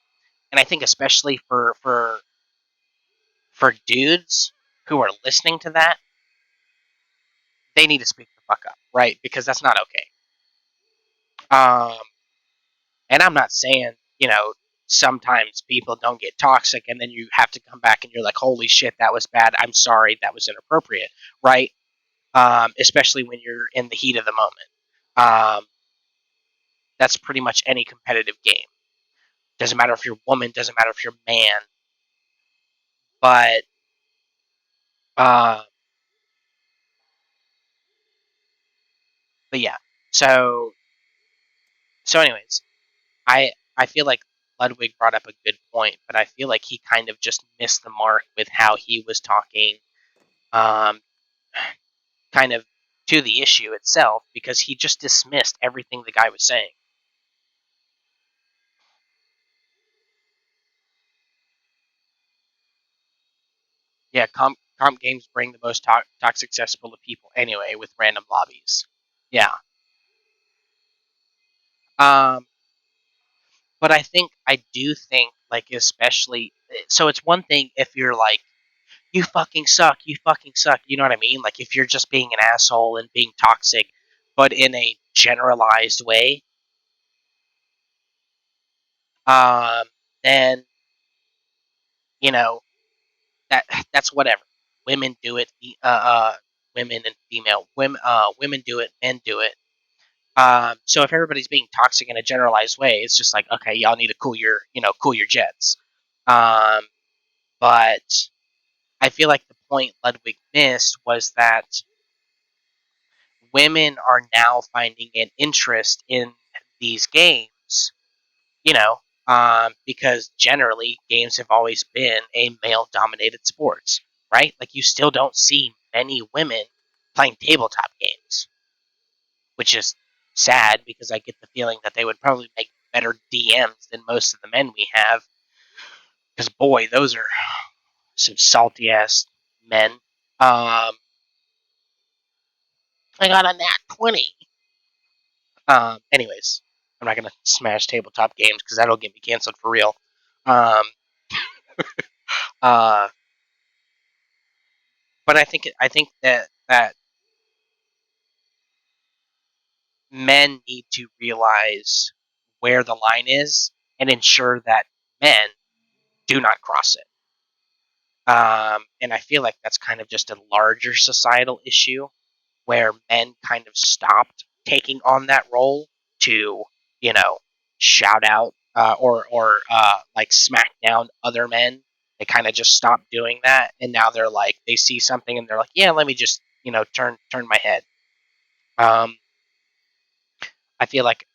And I think especially for dudes who are listening to that, they need to speak the fuck up, right? Because that's not okay. Um, and I'm not saying, sometimes people don't get toxic and then you have to come back and you're like, holy shit, that was bad. I'm sorry, that was inappropriate, right? Especially when you're in the heat of the moment. That's pretty much any competitive game. Doesn't matter if you're a woman, doesn't matter if you're a man, but uh, but yeah. So anyways, I feel like Ludwig brought up a good point, but I feel like he kind of just missed the mark with how he was talking, um, kind of to the issue itself, because he just dismissed everything the guy was saying. Yeah, comp games bring the most toxic cesspool of people anyway, with random lobbies. Yeah. Um, but I do think, like, especially, so it's one thing if you're like, you fucking suck. You know what I mean? Like, if you're just being an asshole and being toxic, but in a generalized way, um, then you know that that's whatever. Women do it. Women and female women do it. Men do it. So if everybody's being toxic in a generalized way, it's just like, okay, y'all need to cool your jets. Um, But I feel like the point Ludwig missed was that women are now finding an interest in these games, you know, because generally games have always been a male dominated sports, right? Like you still don't see many women playing tabletop games, which is sad because I get the feeling that they would probably make better DMs than most of the men we have. Because boy, those are some salty ass men. I got a nat 20. Anyways, I'm not gonna smash tabletop games because that'll get me canceled for real. Um, uh, but I think that men need to realize where the line is and ensure that men do not cross it. And I feel like that's kind of just a larger societal issue where men kind of stopped taking on that role to, you know, shout out or like smack down other men. They kind of just stopped doing that, and now they're like they see something and they're like, yeah, let me just turn my head. Um, I feel like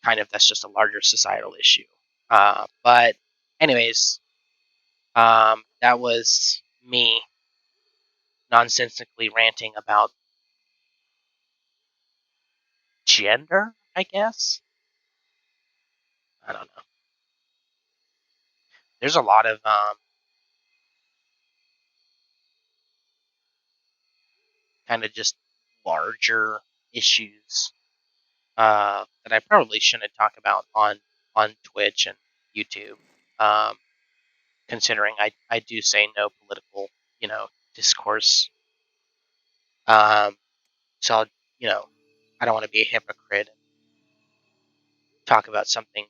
kind of that's just a larger societal issue. But anyways, that was me nonsensically ranting about gender, I guess. I don't know. There's a lot of kind of just larger issues that I probably shouldn't talk about on Twitch and YouTube. Um, Considering I do say no political discourse. Um, so you know I don't want to be a hypocrite and talk about something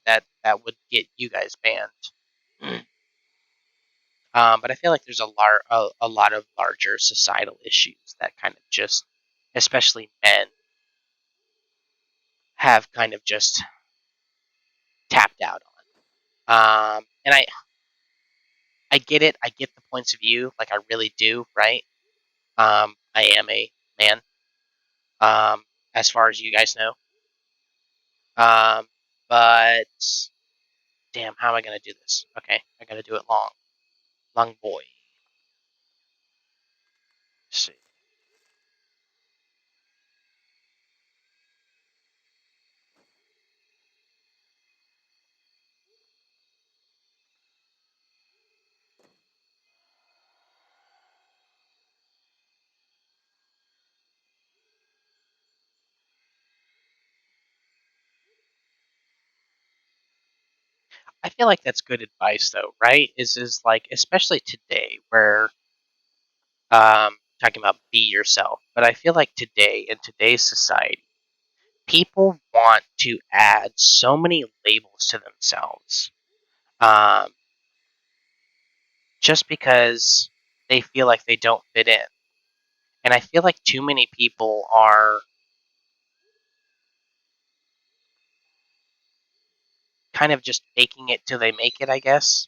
that would get you guys banned. But I feel like there's a lot of larger societal issues that kind of just, especially men, have kind of just tapped out on. And I get it. I get the points of view, like I really do, right? I am a man, as far as you guys know. Um, but damn, how am I gonna do this? Okay, I gotta do it long boy. Let's see. I feel like that's good advice, though, right? Is like especially today, where talking about be yourself, but I feel like today in today's society, people want to add so many labels to themselves, um, just because they feel like they don't fit in. And I feel like too many people are kind of just faking it till they make it, I guess.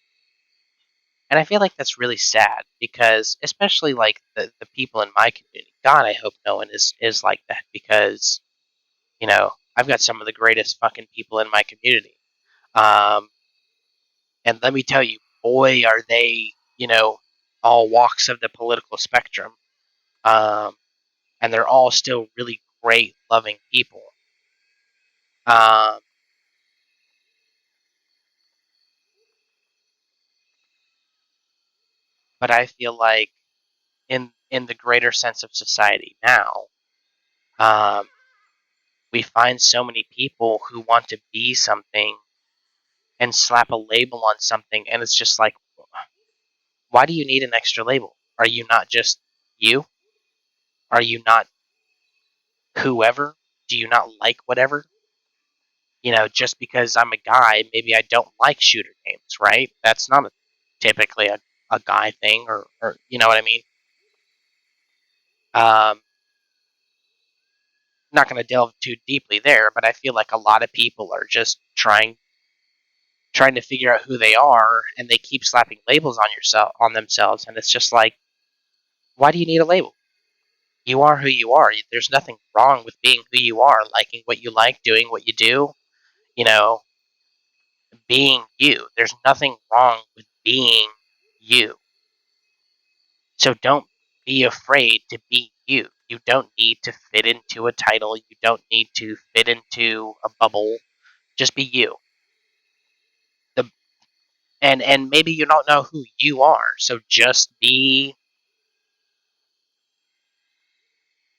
And I feel like that's really sad because, especially like the people in my community, God, I hope no one is like that because I've got some of the greatest fucking people in my community. Um, and let me tell you, boy, are they, all walks of the political spectrum. Um, and they're all still really great, loving people. Um, but I feel like in the greater sense of society now, um, we find so many people who want to be something and slap a label on something, and it's just like, why do you need an extra label? Are you not just you? Are you not whoever? Do you not like whatever? Just because I'm a guy, maybe I don't like shooter games, right? That's not typically a guy thing, or you know what I mean? Not going to delve too deeply there, but I feel like a lot of people are just trying. trying to figure out who they are, and they keep slapping labels on themselves, and it's just like, why do you need a label? You are who you are. There's nothing wrong with being who you are, liking what you like, doing what you do, you know, being you. There's nothing wrong with being you. So don't be afraid to be you. You don't need to fit into a title. You don't need to fit into a bubble. Just be you. The and maybe you don't know who you are. So just be,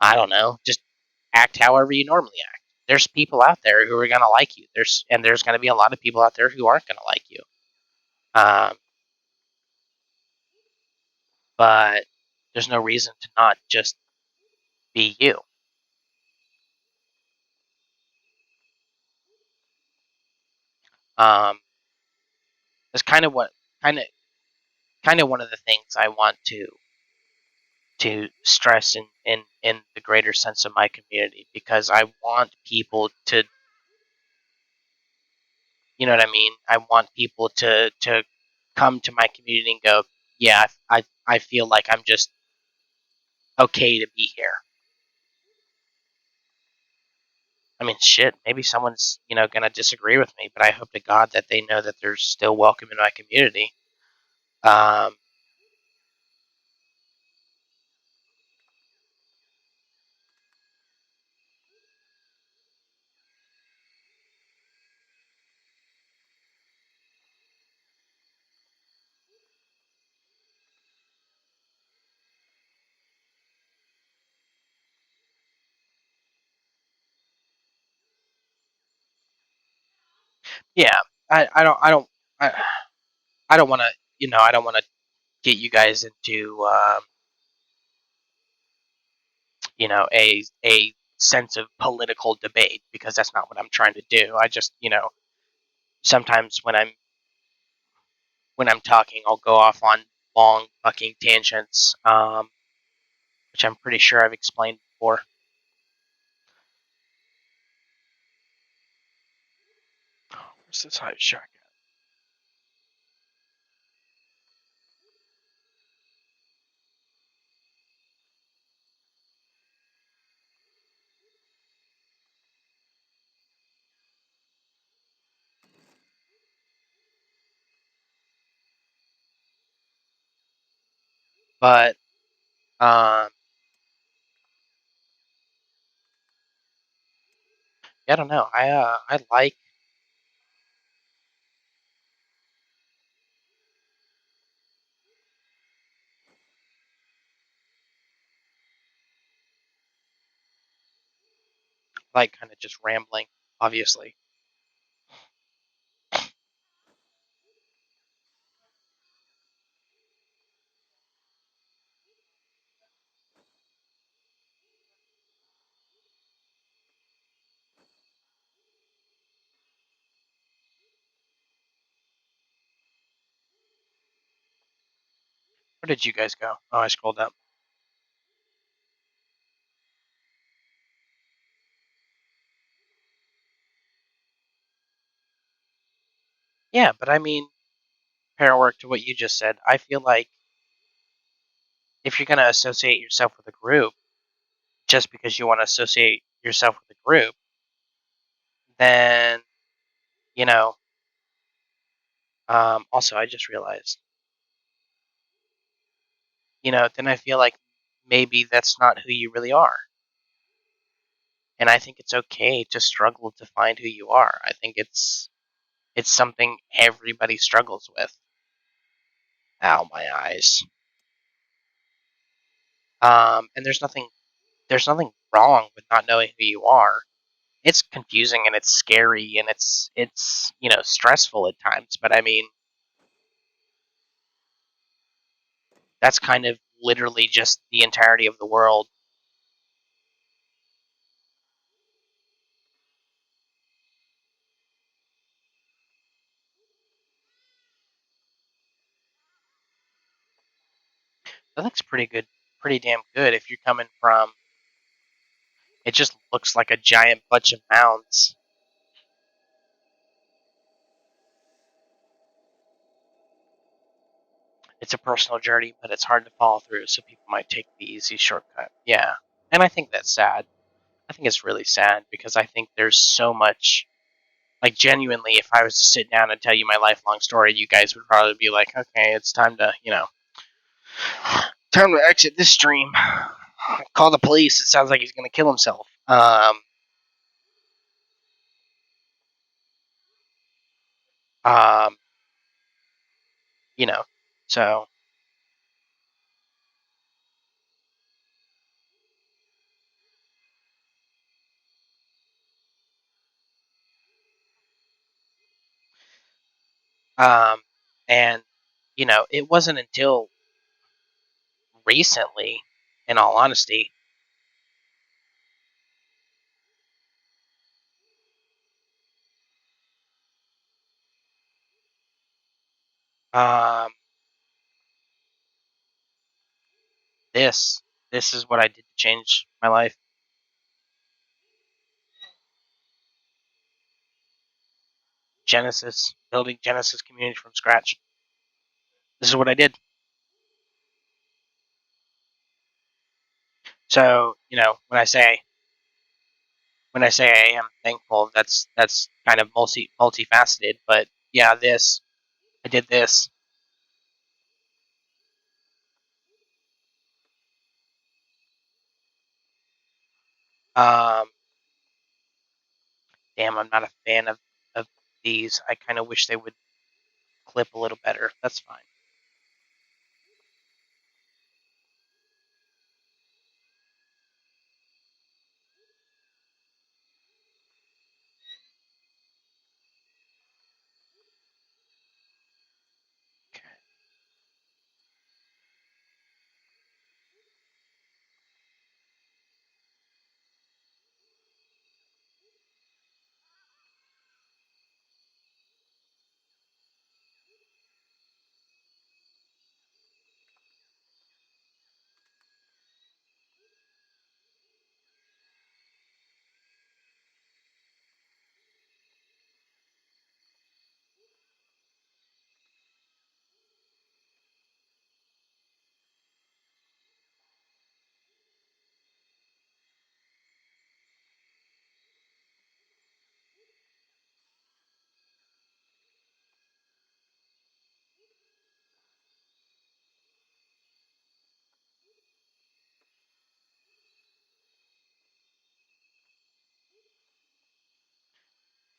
I don't know, just act however you normally act. There's people out there who are gonna like you. There's gonna be a lot of people out there who aren't gonna like you. Um, but there's no reason to not just be you. Um, that's kind of kind of one of the things I want to stress in the greater sense of my community, because I want people to, you know what I mean? I want people to come to my community and go, yeah, I feel like I'm just okay to be here. I mean, shit, maybe someone's, going to disagree with me, but I hope to God that they know that they're still welcome in my community. Um, yeah, I, I don't want to, I don't want to get you guys into, a sense of political debate, because that's not what I'm trying to do. I just, sometimes when I'm talking, I'll go off on long fucking tangents, which I'm pretty sure I've explained before. Where's this high shark at? But I don't know. I like kind of just rambling, obviously. Where did you guys go? Oh, I scrolled up. Yeah, but I mean, parallel work to what you just said. I feel like if you're going to associate yourself with a group just because you want to associate yourself with a group, then, you know, also, I just realized, then I feel like maybe that's not who you really are. And I think it's okay to struggle to find who you are. I think it's something everybody struggles with. Ow, my eyes. And there's nothing wrong with not knowing who you are. It's confusing and it's scary and it's stressful at times. But I mean, that's kind of literally just the entirety of the world. That looks pretty good, pretty damn good. If you're coming from, it just looks like a giant bunch of mounds. it's a personal journey, but it's hard to follow through, so people might take the easy shortcut. Yeah. And I think that's sad. I think it's really sad because I think there's so much. Like, genuinely, if I was to sit down and tell you my lifelong story, you guys would probably be like, okay, it's time to, time to exit this stream. Call the police. It sounds like he's going to kill himself. Um, you know, so, um, and, it wasn't until recently, in all honesty, um, this, this is what I did to change my life. Genesis, building Genesis community from scratch. This is what I did. So, when I say I am thankful, that's kind of multifaceted. But yeah, I did this. Um, damn, I'm not a fan of these. I kind of wish they would clip a little better. That's fine.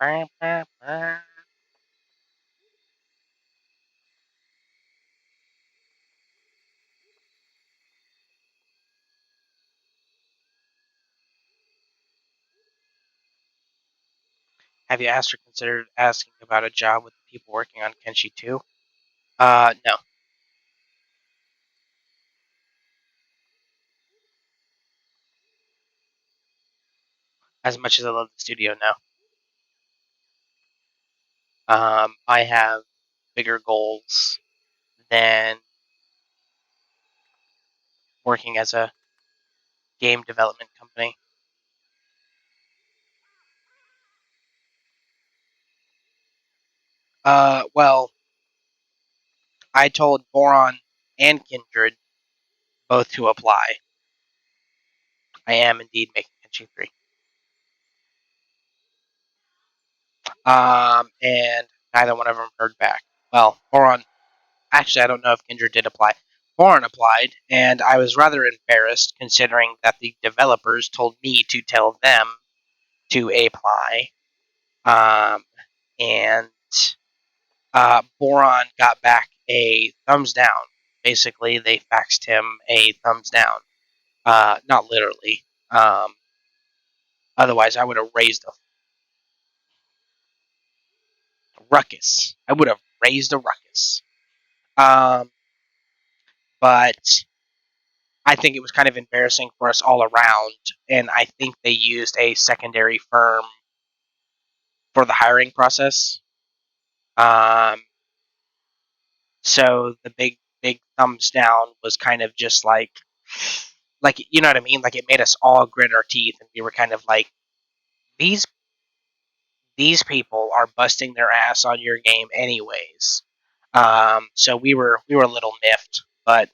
Okay. Have you asked or considered asking about a job with the people working on Kenshi too? No. As much as I love the studio, no. I have bigger goals than working as a game development company. Well, I told Boron and Kindred both to apply. I am indeed making Kenshi 3. And neither one of them heard back. Well, Boron, actually, I don't know if Kindred did apply. Boron applied, and I was rather embarrassed considering that the developers told me to tell them to apply. And Boron got back a thumbs down. Basically, they faxed him a thumbs down. Not literally. Otherwise, I would have raised a ruckus. I would have raised a ruckus. Um, but I think it was kind of embarrassing for us all around, and I think they used a secondary firm for the hiring process. Um, so the big thumbs down was kind of just like you know what I mean? Like it made us all grit our teeth, and we were kind of like, these these people are busting their ass on your game anyways. So we were a little miffed, but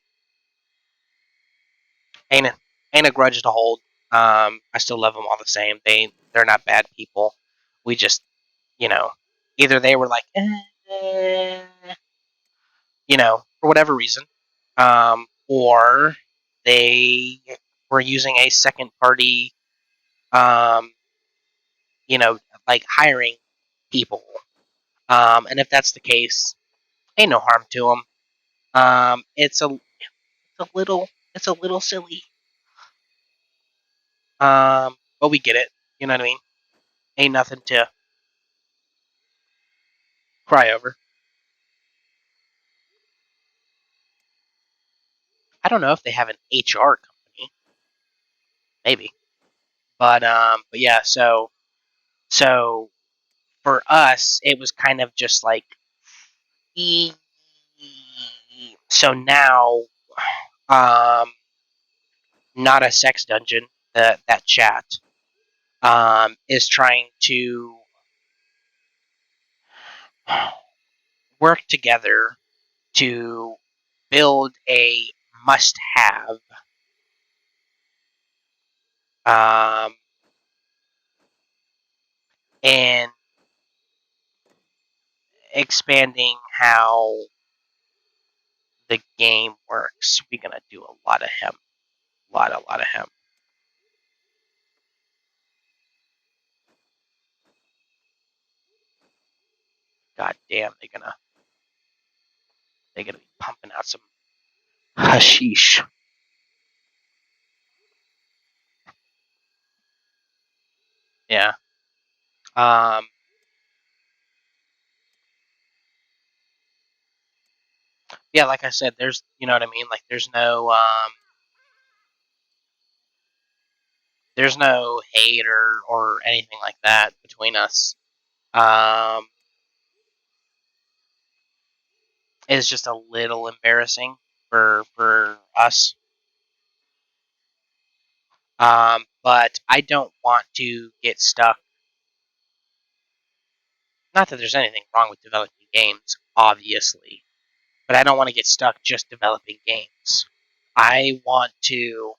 ain't a, ain't a grudge to hold. I still love them all the same. They're not bad people. We just, you know, either they were like, for whatever reason, or they were using a second party, um, you know, like hiring people. And if that's the case, ain't no harm to them. It's a little silly. But we get it. You know what I mean? Ain't nothing to cry over. I don't know if they have an HR company, maybe, but yeah. So for us, it was kind of just like, so now, um, not a sex dungeon. That chat is trying to work together to build a must-have, um, and expanding how the game works. We're gonna do a lot of hemp, a lot of hemp. God damn, they're gonna be pumping out some hashish. Yeah. Um. Yeah, like I said, you know what I mean. Like, there's no hate or anything like that between us. Um. It's just a little embarrassing for us. But I don't want to get stuck. Not that there's anything wrong with developing games, obviously, but I don't want to get stuck just developing games. I want to,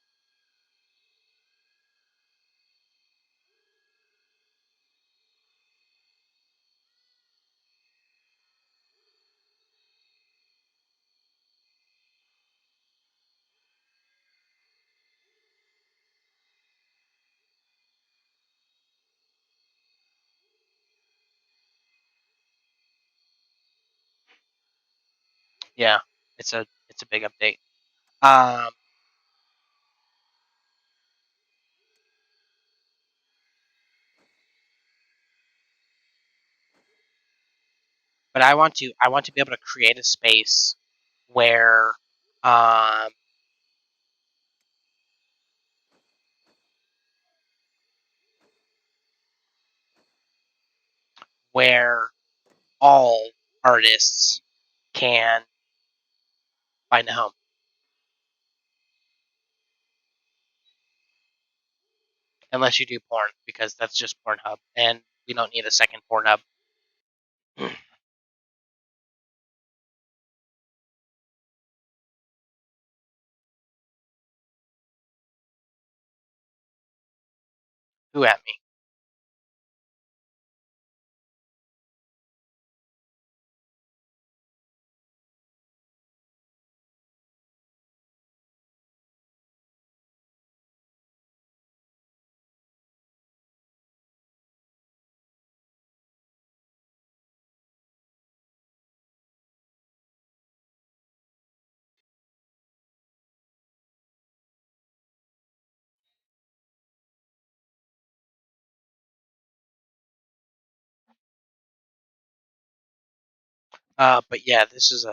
yeah, it's a big update. Um, but I want to be able to create a space where, um, where all artists can find a home, unless you do porn, because that's just Pornhub, and we don't need a second Pornhub. Who at me? But yeah, this is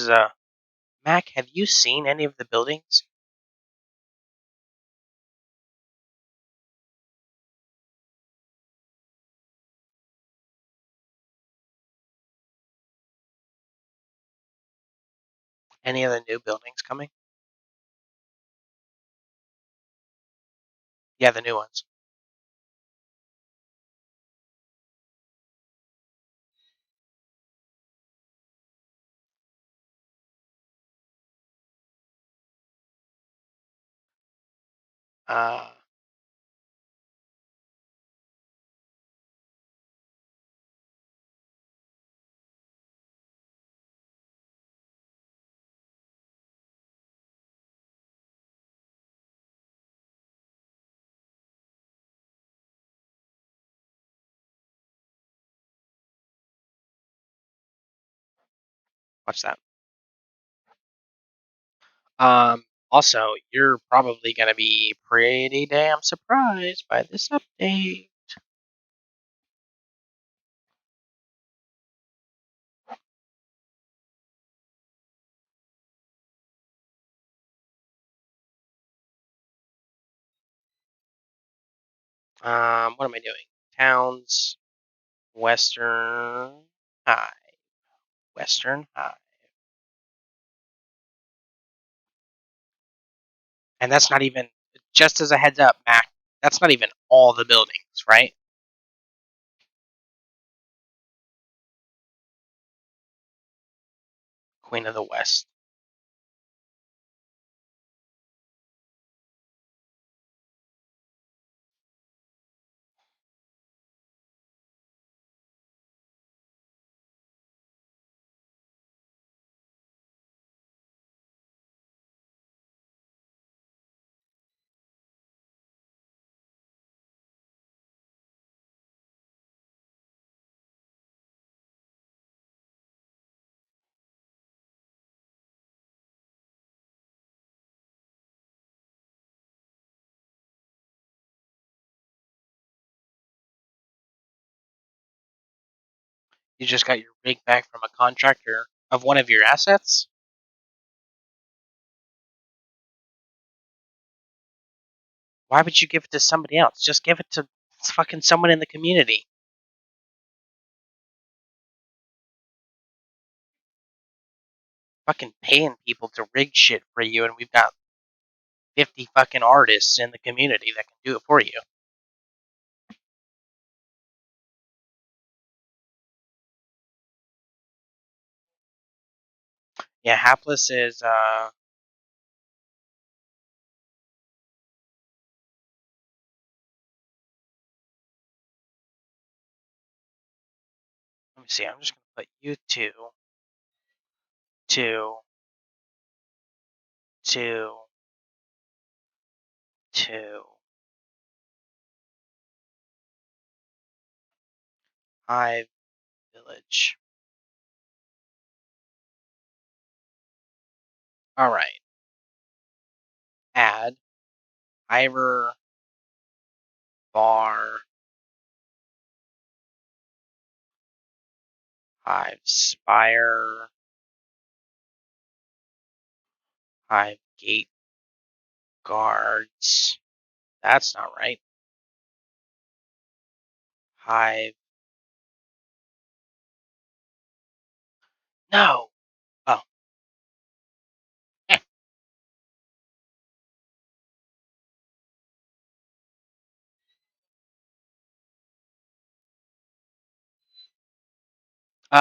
a Mac. Have you seen any of the buildings? Any of the new buildings coming? Yeah, the new ones. Uh, watch that. Also, you're probably going to be pretty damn surprised by this update. What am I doing? Towns, Western High. Western High. And that's not even, just as a heads up, Mac, that's not even all the buildings, right? Queen of the West. You just got your rig back from a contractor of one of your assets? Why would you give it to somebody else? Just give it to fucking someone in the community. Fucking paying people to rig shit for you, and we've got 50 fucking artists in the community that can do it for you. Yeah, Hapless is, let me see, I'm just gonna put you two, two, two, two, Hive Village. Alright. Add Ivor Bar Hive Spire Hive Gate Guards. That's not right. Hive. No. Oh.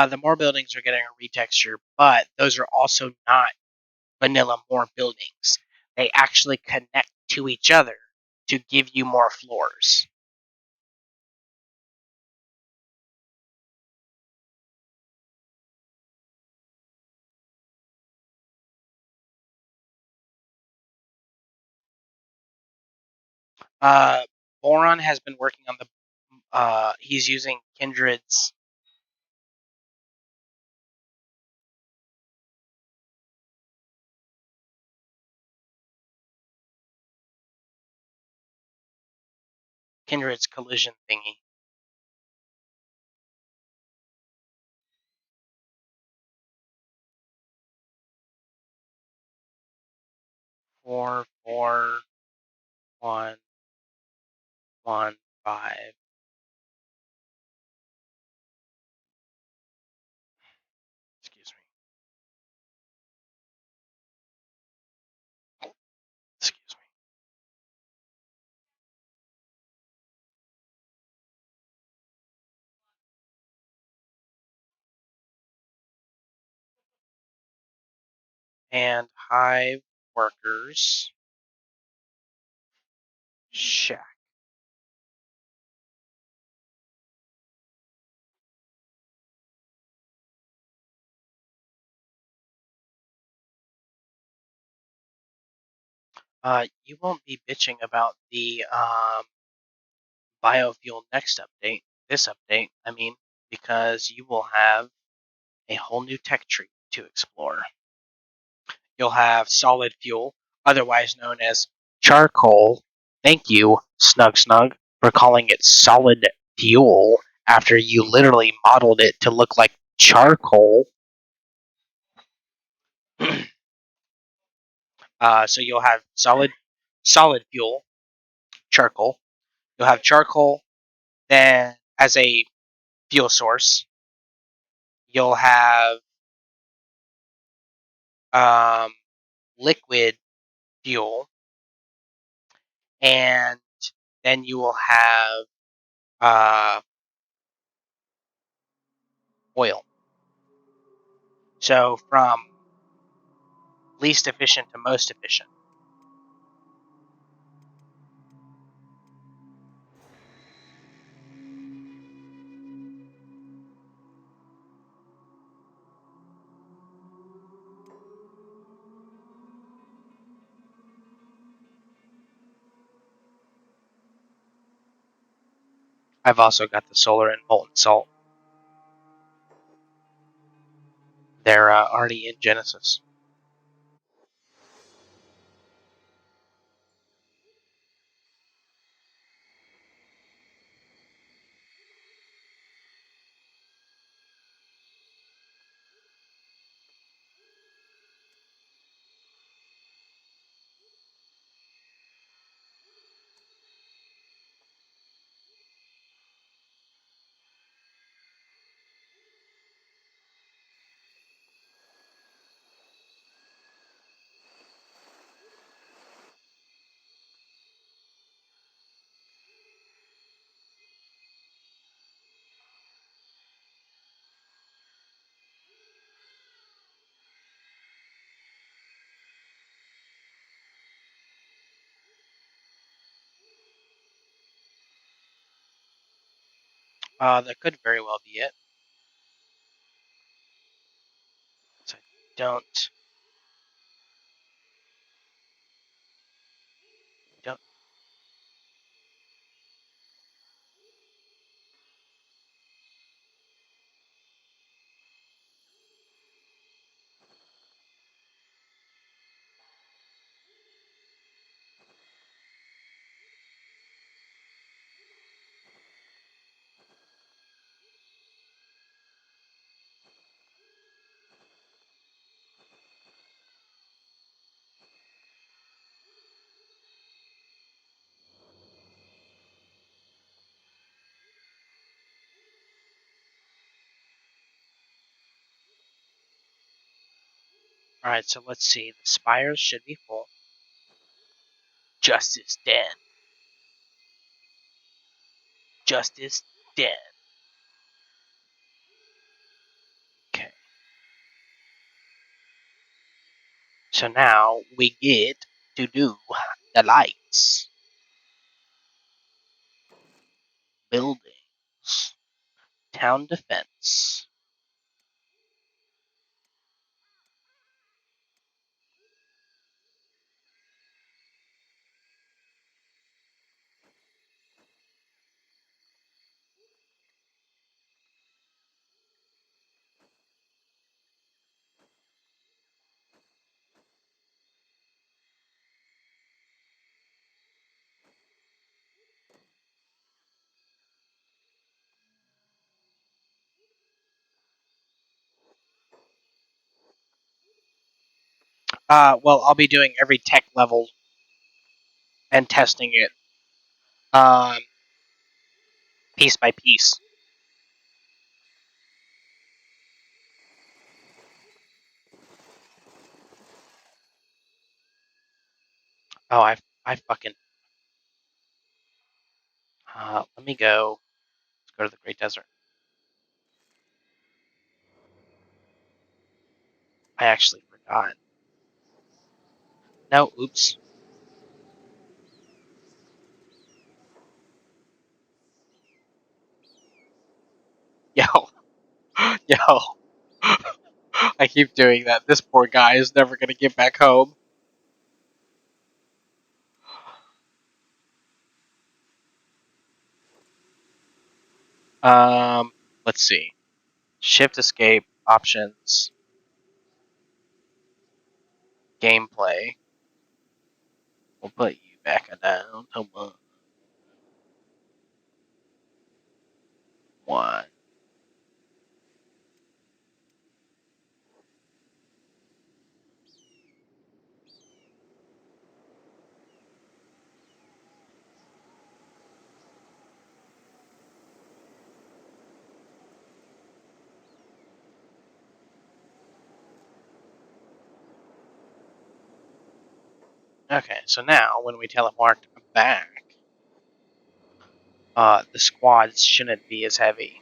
The more buildings are getting a retexture, but those are also not vanilla more buildings. They actually connect to each other to give you more floors. Uh, Boron has been working on the. He's using Kindred's collision thingy. Four, four, one, one, five. Excuse me. Excuse me. And Hive workers. shack. You won't be bitching about the biofuel next update. This update, I mean, because you will have a whole new tech tree to explore. You'll have solid fuel, otherwise known as charcoal. Thank you, Snug Snug, for calling it solid fuel after you literally modeled it to look like charcoal. So you'll have solid fuel, charcoal. You'll have charcoal then as a fuel source. You'll have um, liquid fuel, and then you will have uh, oil. So from least efficient to most efficient. I've also got the solar and molten salt. They're already in Genesis. That could very well be it. So don't don't. All right, so let's see. The spires should be full. Justice Den. Justice Den. Okay. So now we get to do the lights, buildings, town defense. Well, I'll be doing every tech level and testing it um, piece by piece. Oh, I fucking. Let me go. Let's go to the Great Desert. I actually forgot. No, oops. Yo, yo. I keep doing that. This poor guy is never gonna get back home. Um, let's see. Shift escape options. Gameplay. We'll put you back down to 1. Okay, so now when we teleport back, the squads shouldn't be as heavy.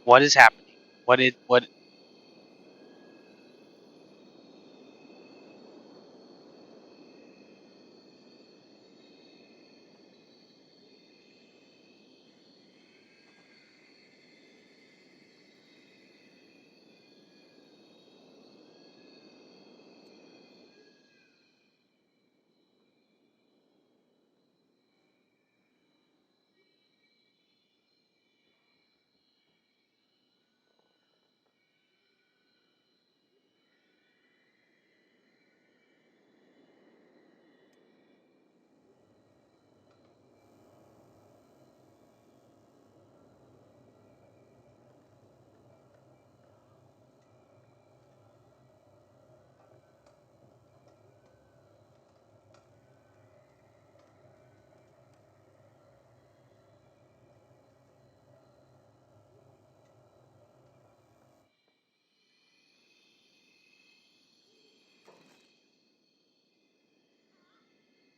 What is happening? What?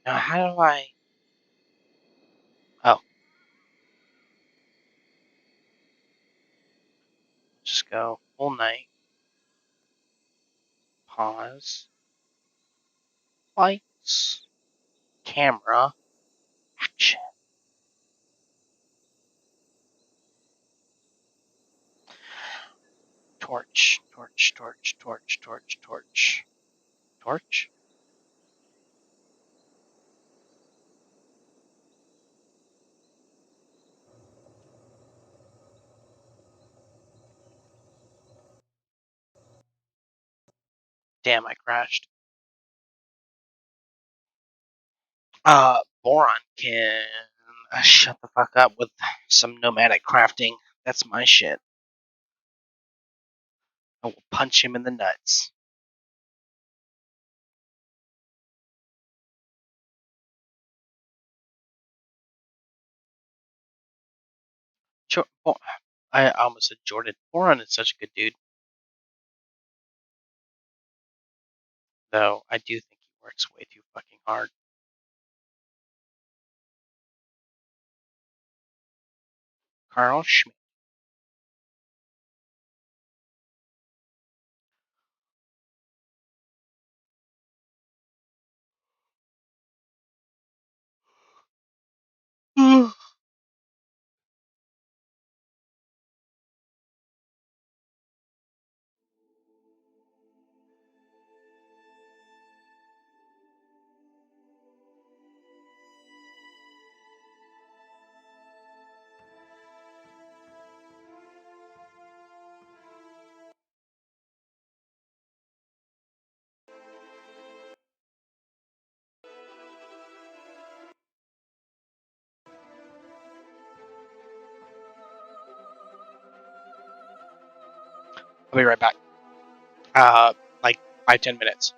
Now how do I? Oh, just go full night. Pause. Lights. Camera. Action. Torch. Torch. Torch. Torch. Torch. Torch. Torch. Damn, I crashed. Boron can shut the fuck up with some nomadic crafting. That's my shit. I will punch him in the nuts. I almost said Jordan. Boron is such a good dude. Though I do think he works way too fucking hard. Carl Schmidt. I'll be right back. Like 5-10 minutes.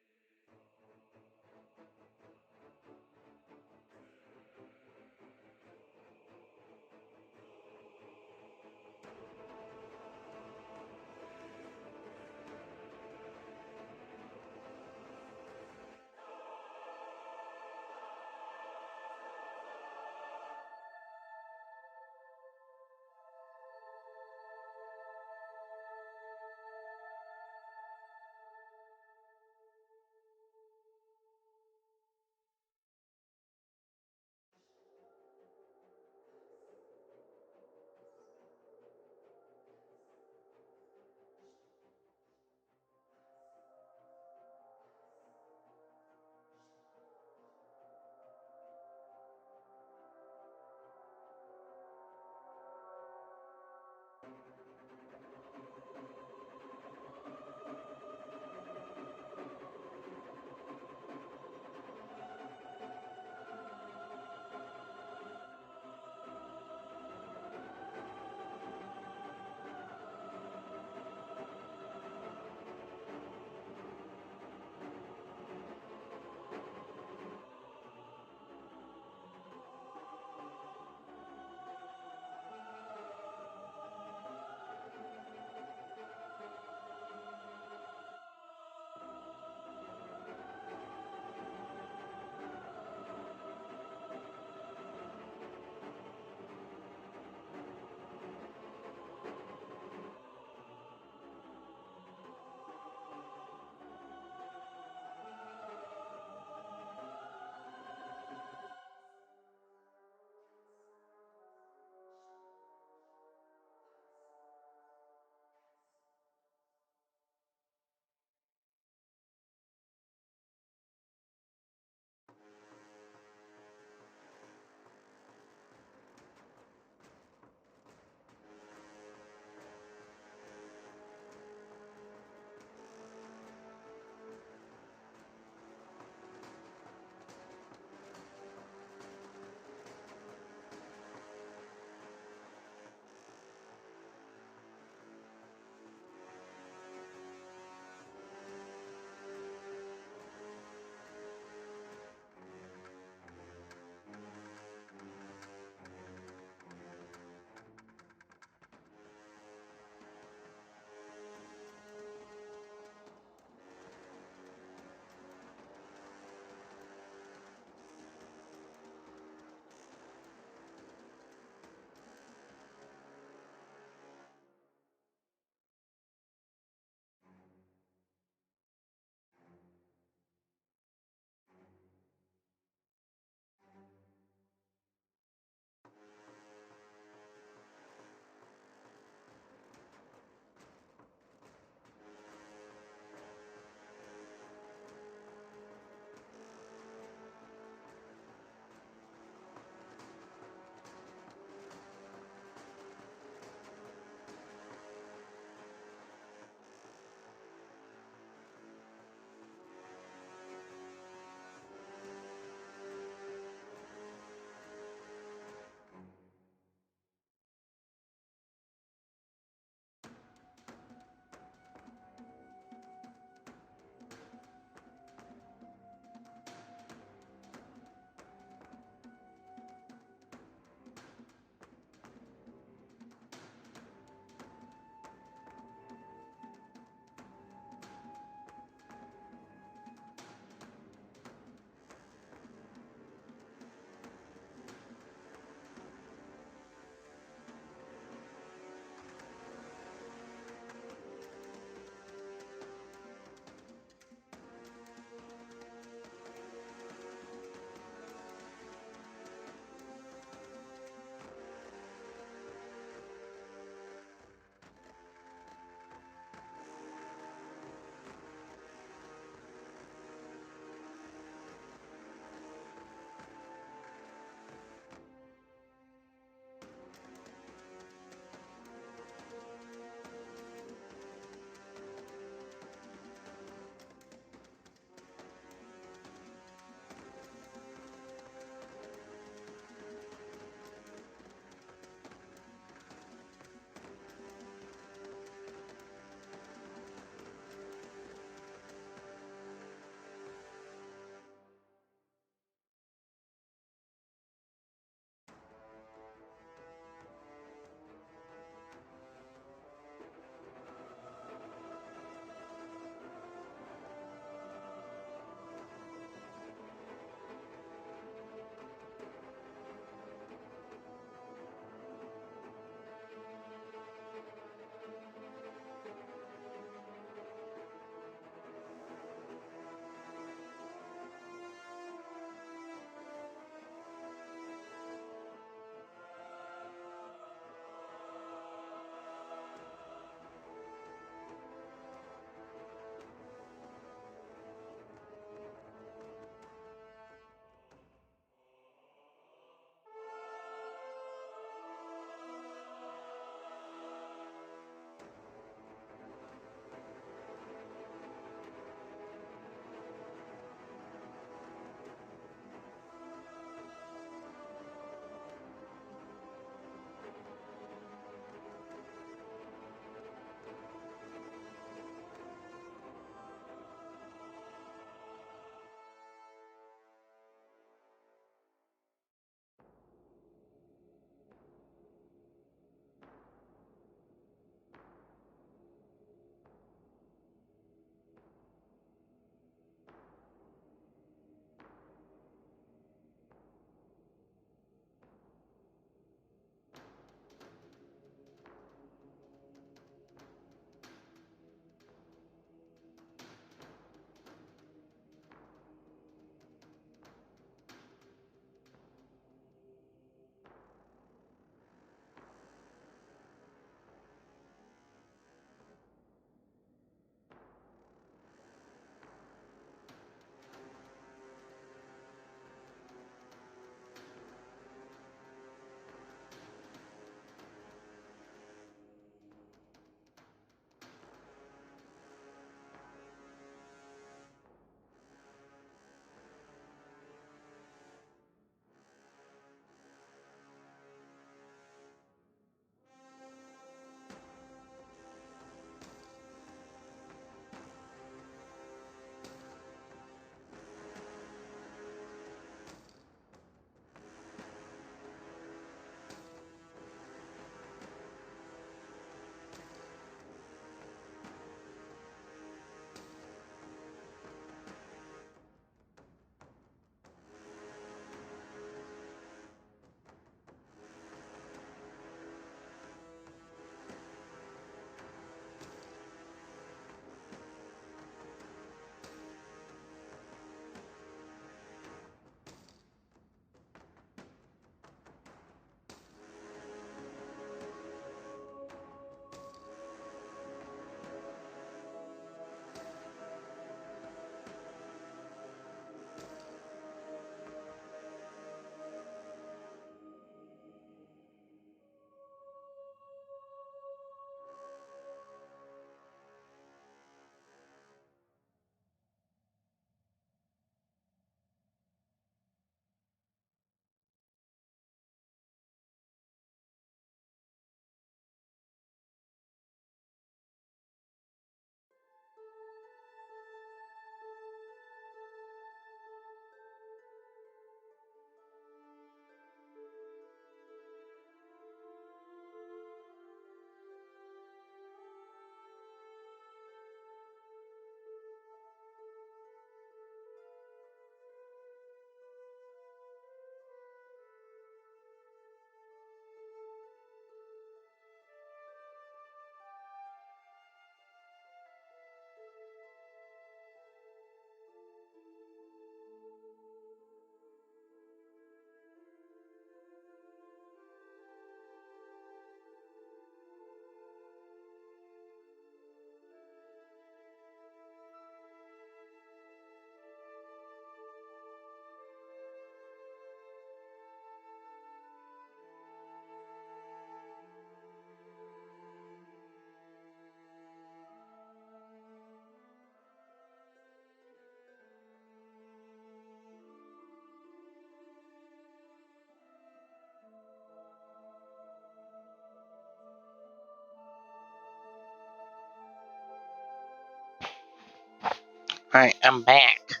Alright, I'm back.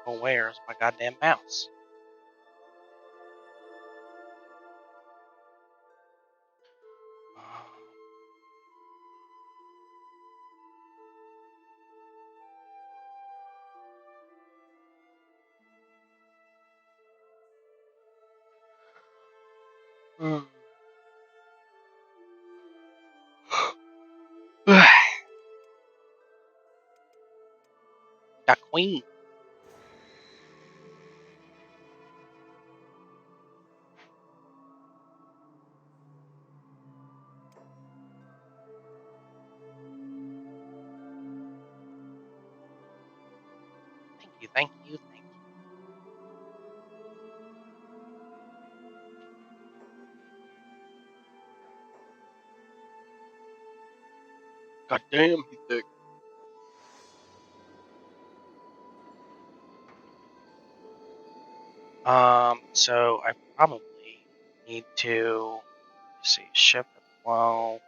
Where's my goddamn mouse? Got queen. Thank you. God damn, he's thick. So I probably need to see ship at 12.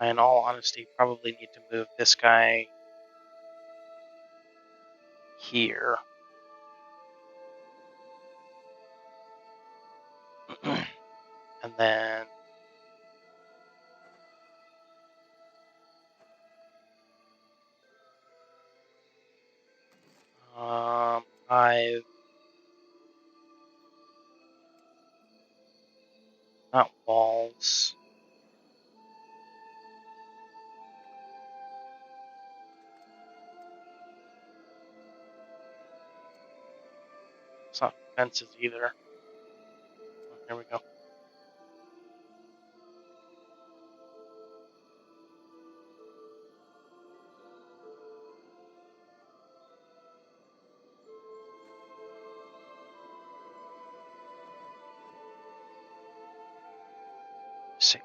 In all honesty, probably need to move this guy here. And then I've not walls. It's not fences either. Oh, there we go. Let's see.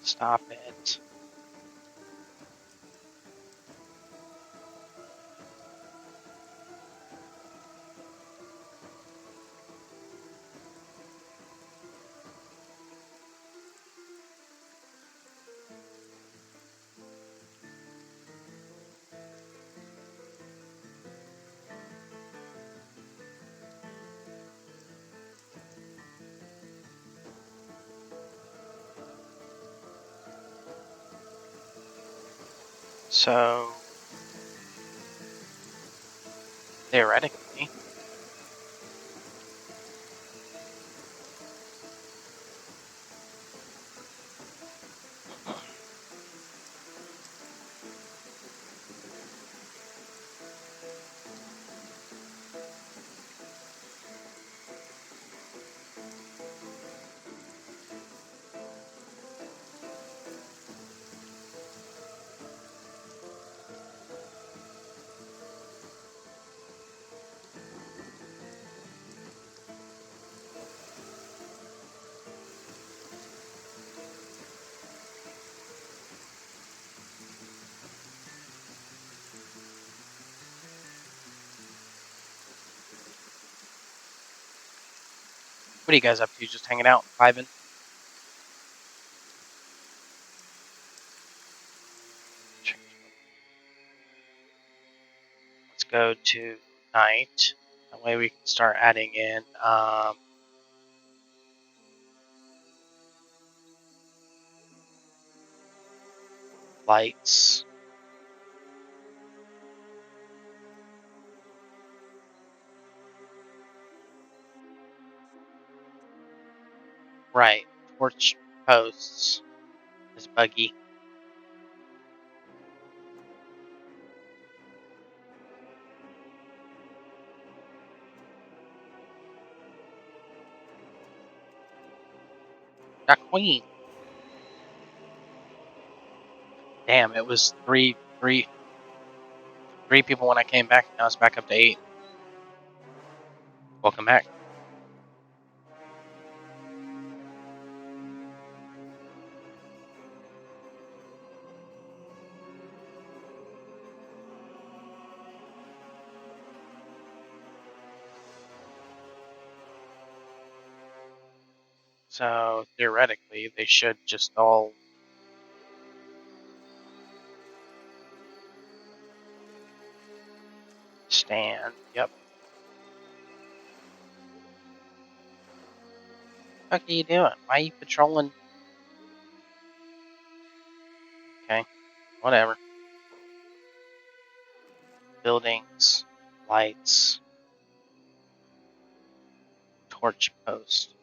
Stop it. So, theoretically, What are you guys up to? Just hanging out, vibing? Let's go to night. That way we can start adding in lights. Right. Torch posts is buggy. Got queen. Damn, it was three people when I came back. Now it's back up to 8. Welcome back. So theoretically, they should just all stand. Yep. What are you doing? Why are you patrolling? Okay, whatever. Buildings, lights, torch post.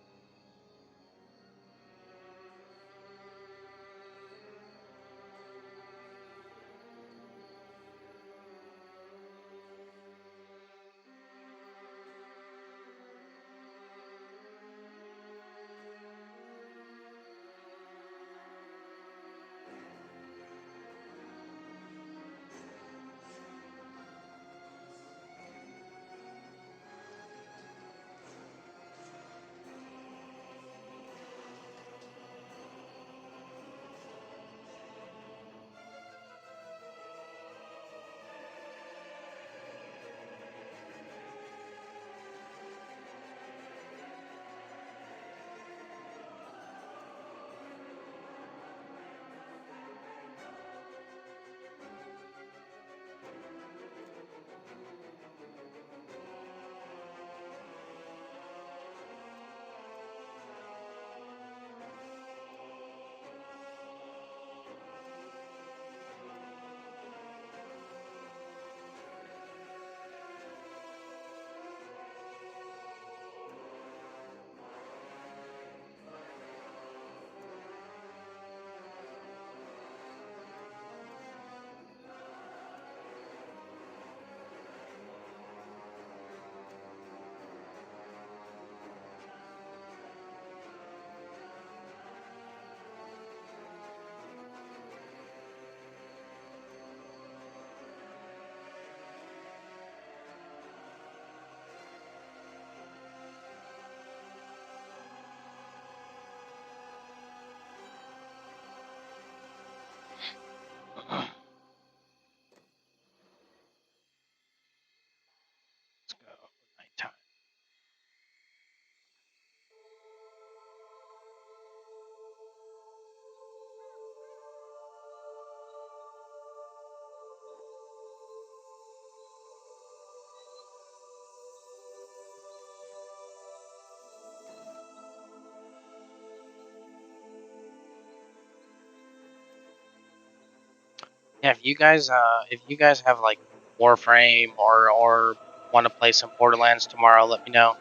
Let's go. Nighttime. Yeah, if you guys have like Warframe or want to play some Borderlands tomorrow, let me know.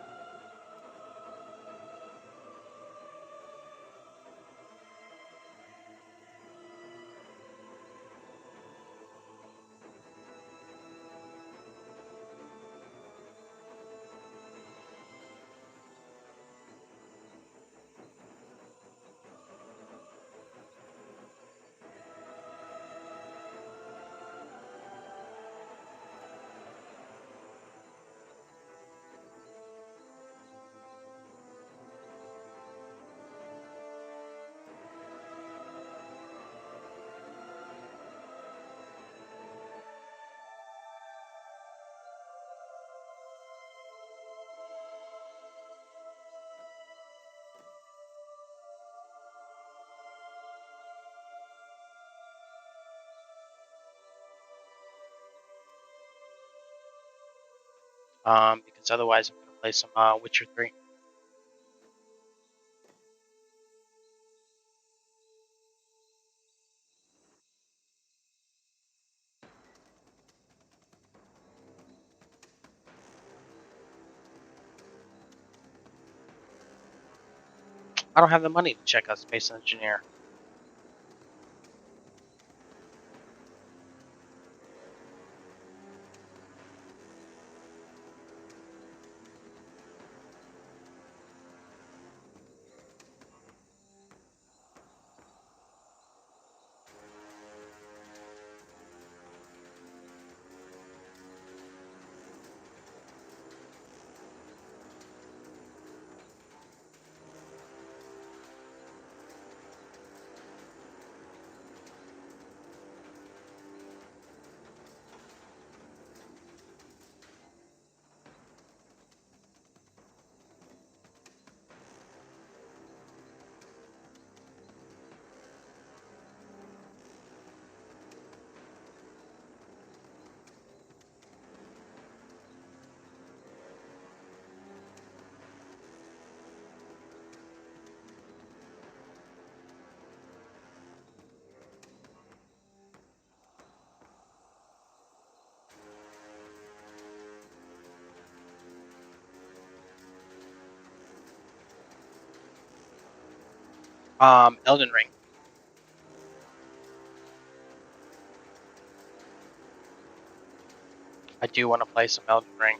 Because otherwise I'm gonna play some Witcher 3. I don't have the money to check out Space Engineer. Elden Ring. I do want to play some Elden Ring.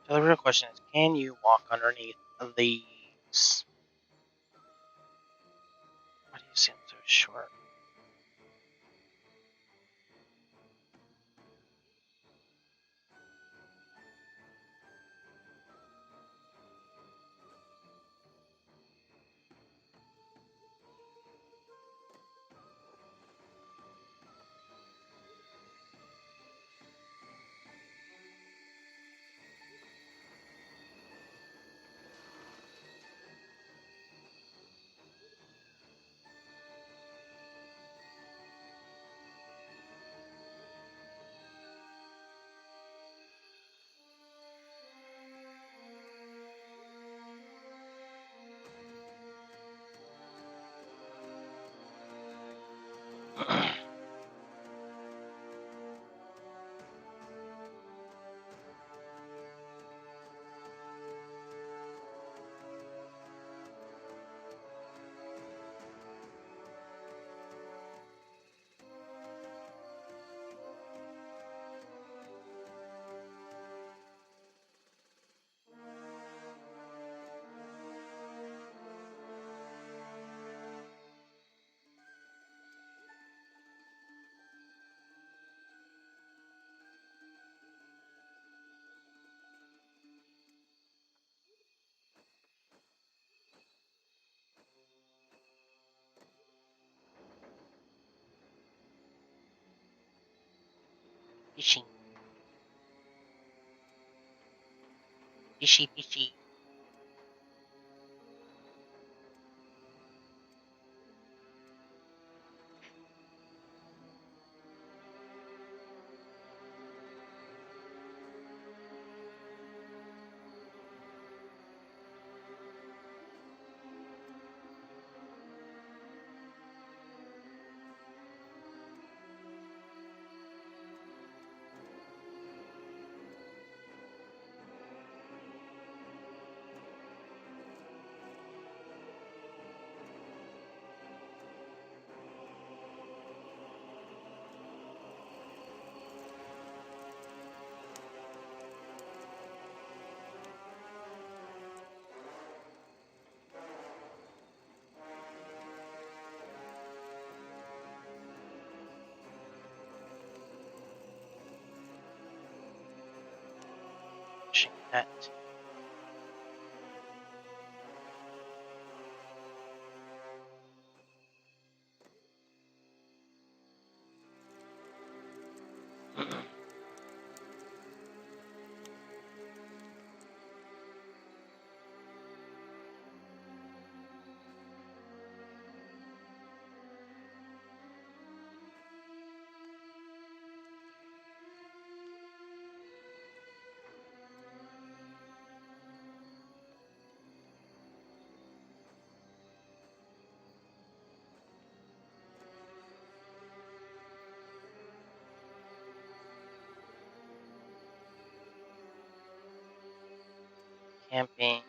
So the real question is, can you walk underneath these? Why do you seem so short? Fishy. Fishy, fishy. That. Camping.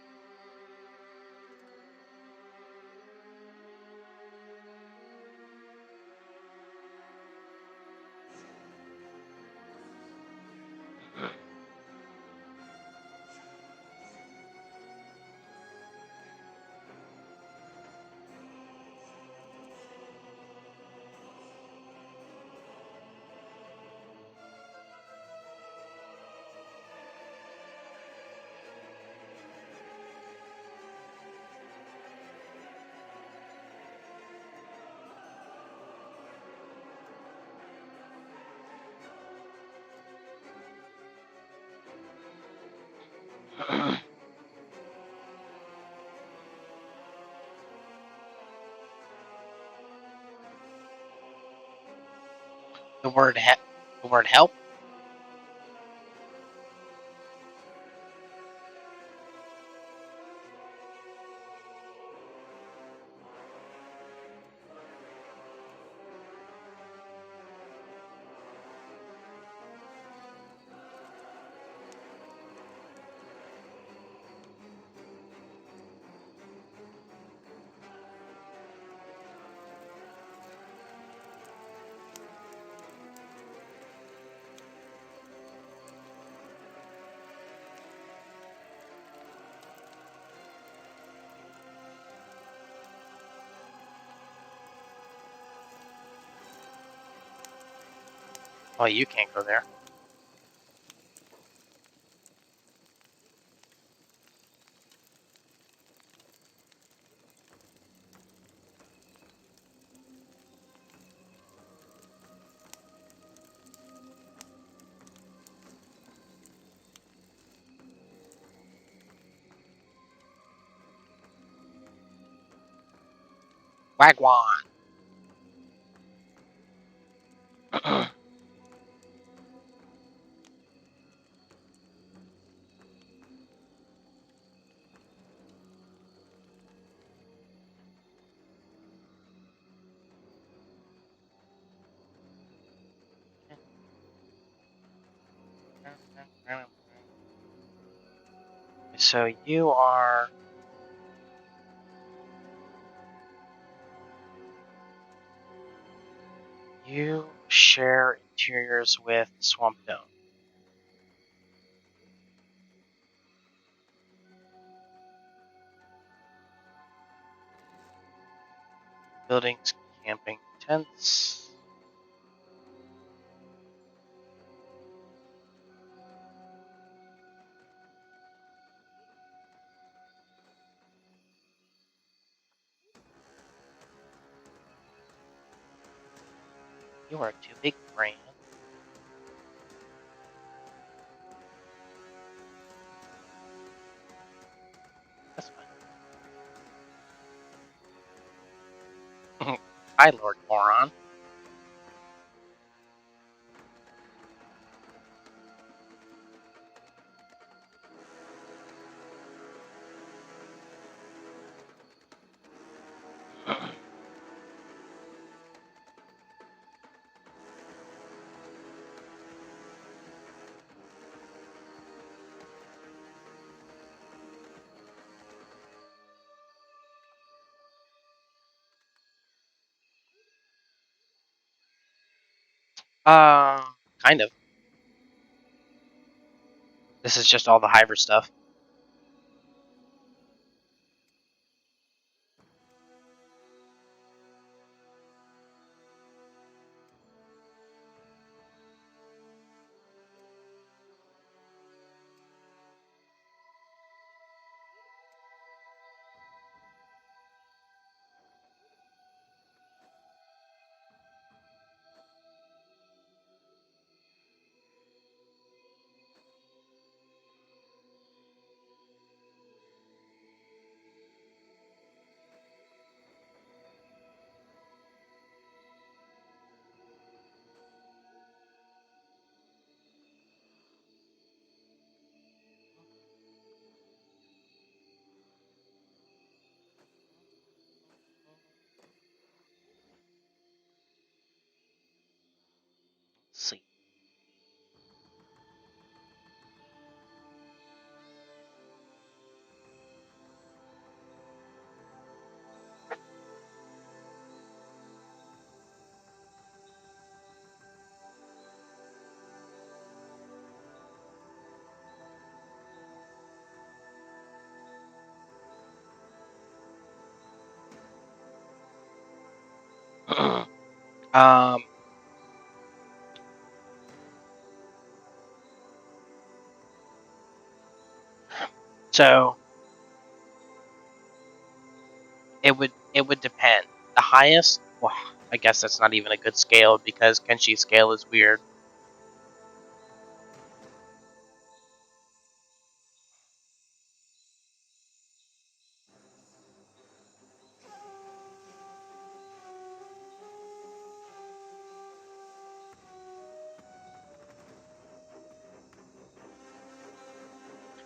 The word help. Well, you can't go there. Wagwan. So you share interiors with Swamp Dome. Buildings, camping tents. You are too big, Brand. Hi, Lord Moron. Kind of. This is just all the Hyver stuff. Let's see. um, so it would depend. The highest, well, I guess that's not even a good scale because Kenshi's scale is weird.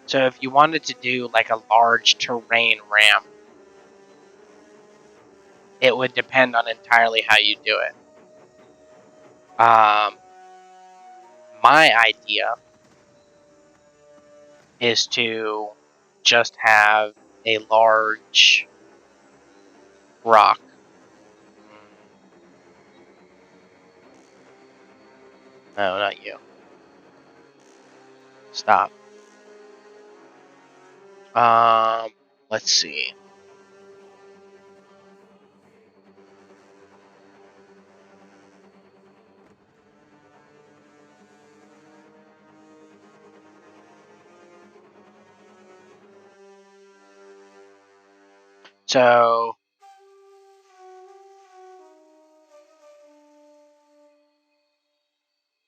So if you wanted to do like a large terrain ramp, it would depend on entirely how you do it. My idea is to just have a large rock. No, not you. Stop. Um, let's see. So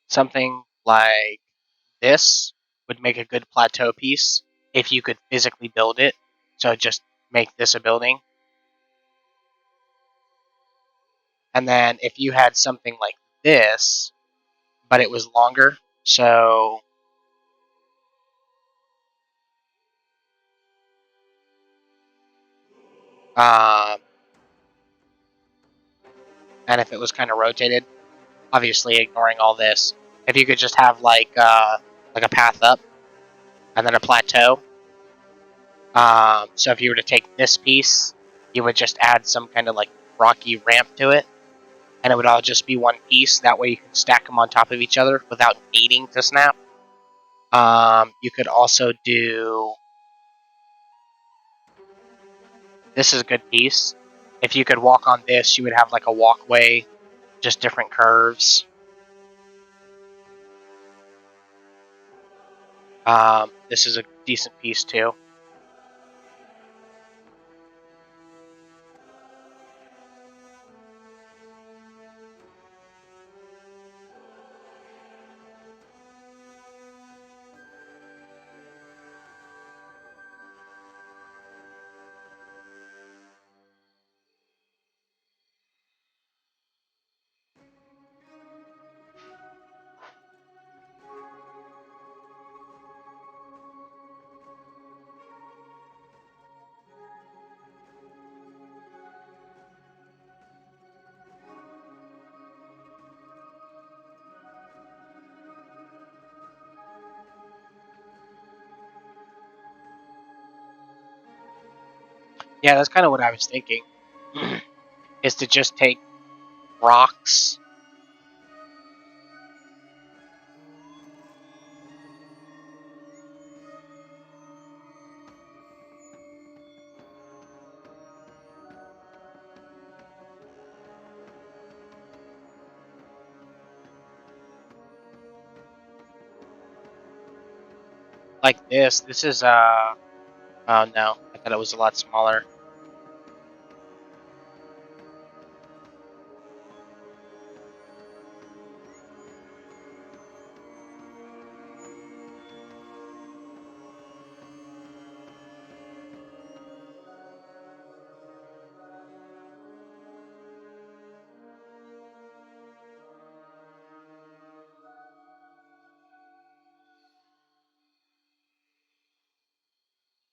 something like this would make a good plateau piece if you could physically build it. So just make this a building. And then if you had something like this, but it was longer, so um, and if it was kind of rotated, obviously ignoring all this, if you could just have like a path up and then a plateau. So if you were to take this piece, you would just add some kind of like rocky ramp to it, and it would all just be one piece. That way you can stack them on top of each other without needing to snap. You could also do this is a good piece. If you could walk on this, you would have like a walkway, just different curves. This is a decent piece too. Yeah, that's kind of what I was thinking. Is to just take rocks. Like this. This is, oh no. I thought it was a lot smaller.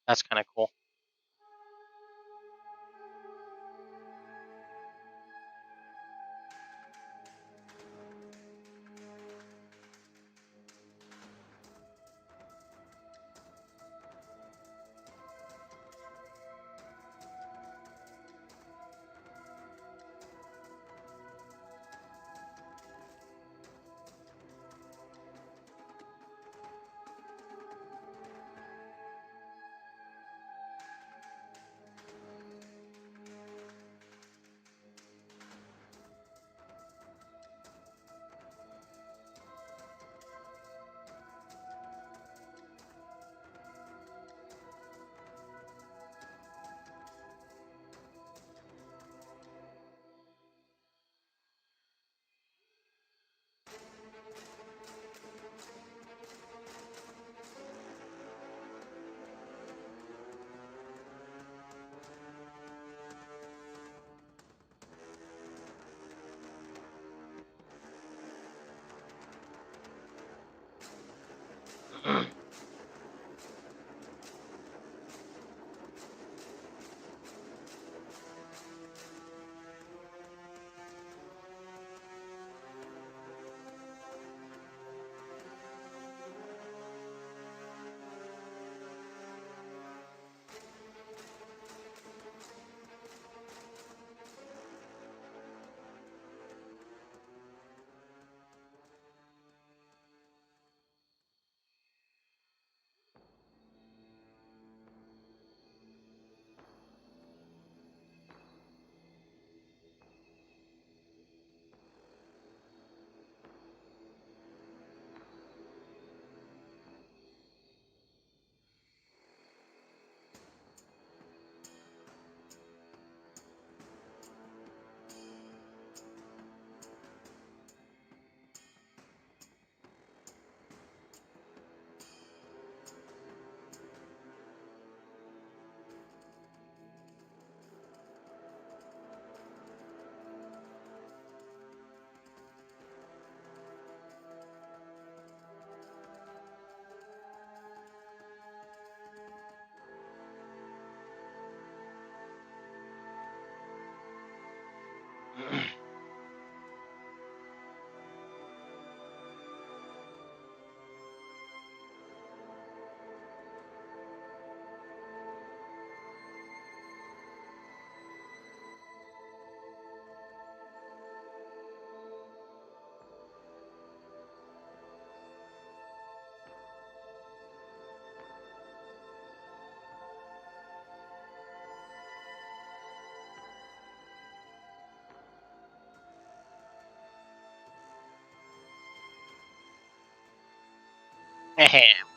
That's kind of cool.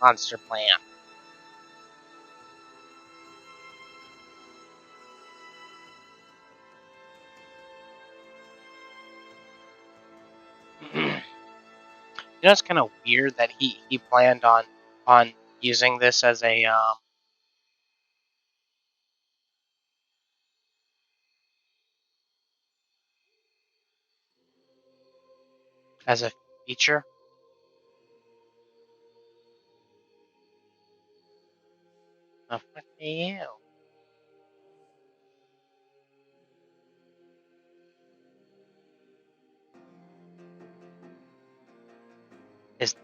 Monster plant. You know, it's kind of weird that he planned on using this as a feature. Oh, fuck you. Is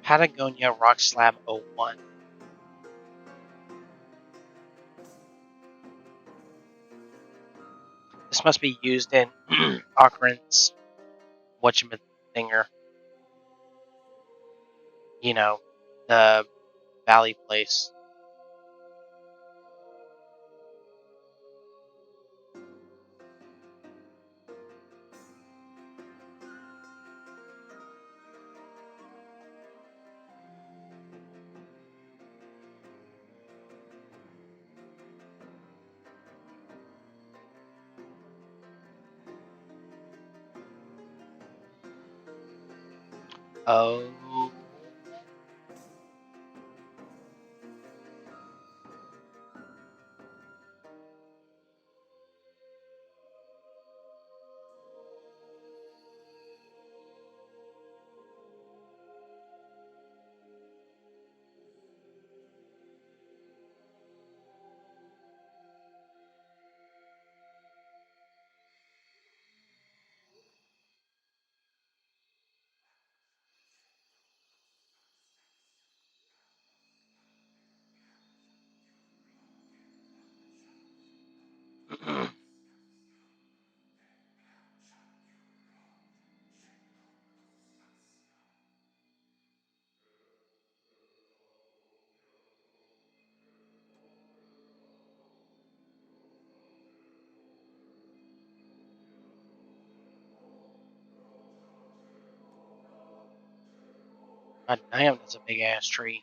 Patagonia Rock Slab 01. This must be used in Ocarins whatchamacallit, you know, the valley place. Oh. God damn, that's a big ass tree.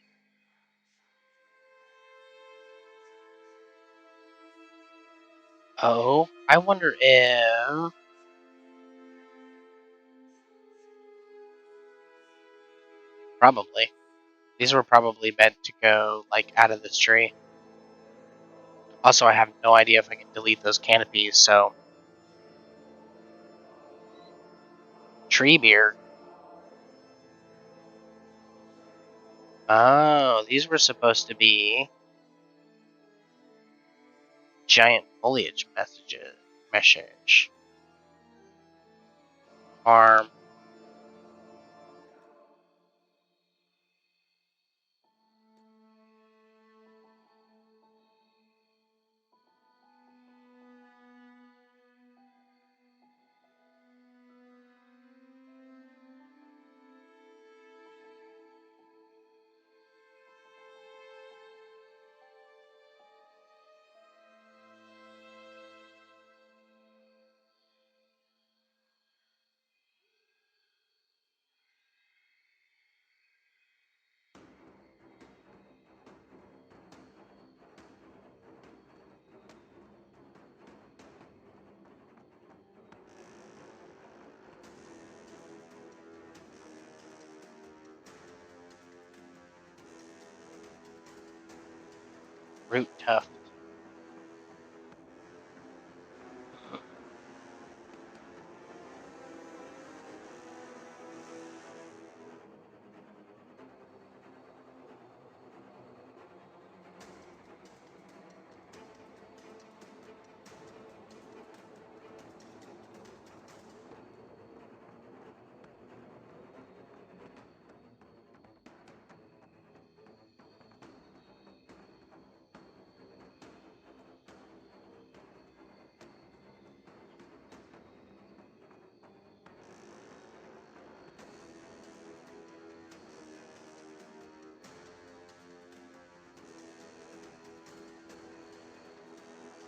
Oh, I wonder if... Probably. These were probably meant to go, like, out of this tree. Also, I have no idea if I can delete those canopies, so... Tree beard. Oh, these were supposed to be... giant foliage message. Farm. Root tuft.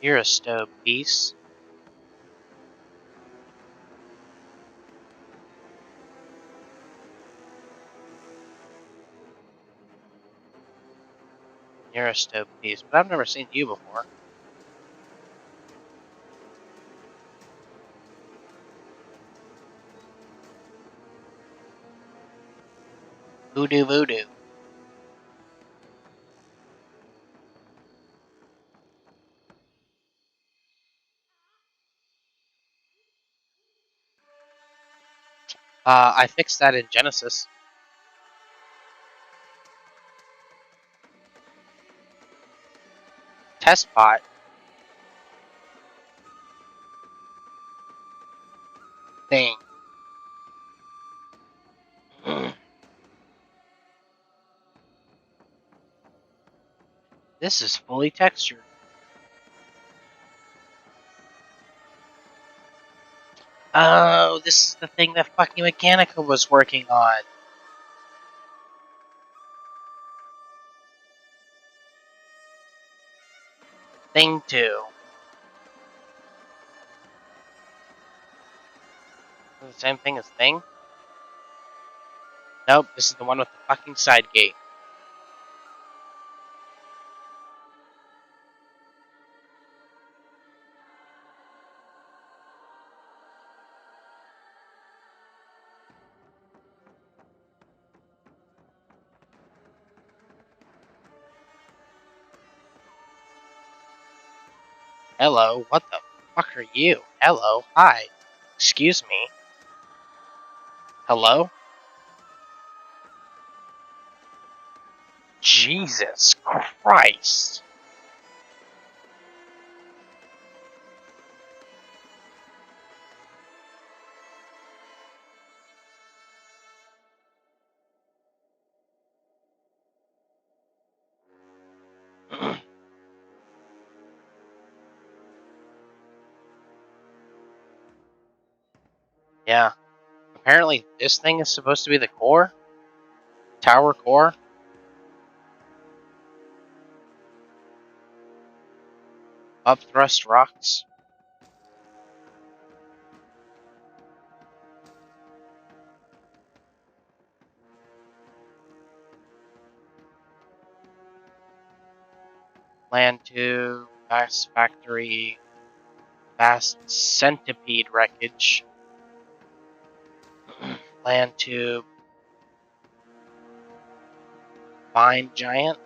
You're a stove piece. You're a stove piece, but I've never seen you before. Voodoo voodoo. I fixed that in Genesis. Test pot. Thing. This is fully textured. Oh, this is the thing that fucking Mechanica was working on. Thing 2. The same thing as Thing? Nope, this is the one with the fucking side gate. Hello, what the fuck are you? Hello, hi. Excuse me. Hello? Jesus Christ. Yeah. Apparently this thing is supposed to be the core? Tower core? Upthrust rocks? Land 2, Vast Factory, Vast Centipede Wreckage, Land Tube, Vine Giant,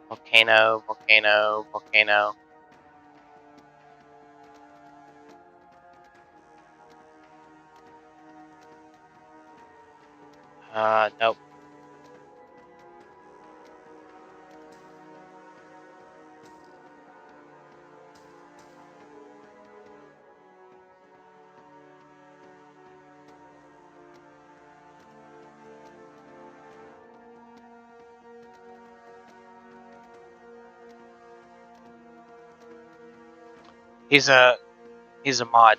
Volcano, Volcano, Volcano. Nope. He's a mod.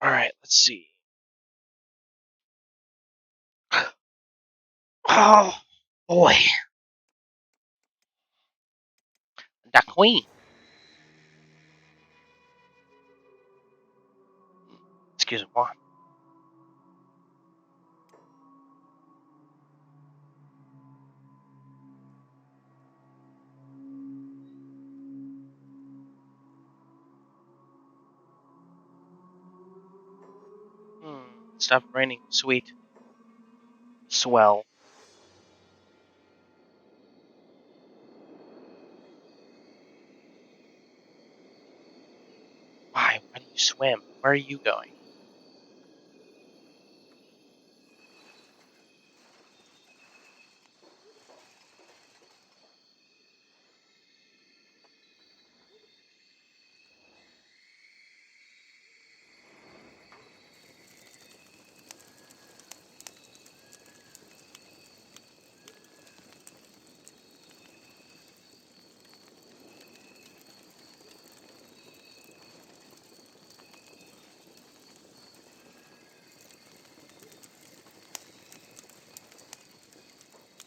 Alright, let's see. Oh, boy. The Queen. Excuse me. Stop raining. Sweet. Swell. Why? Why do you swim? Where are you going?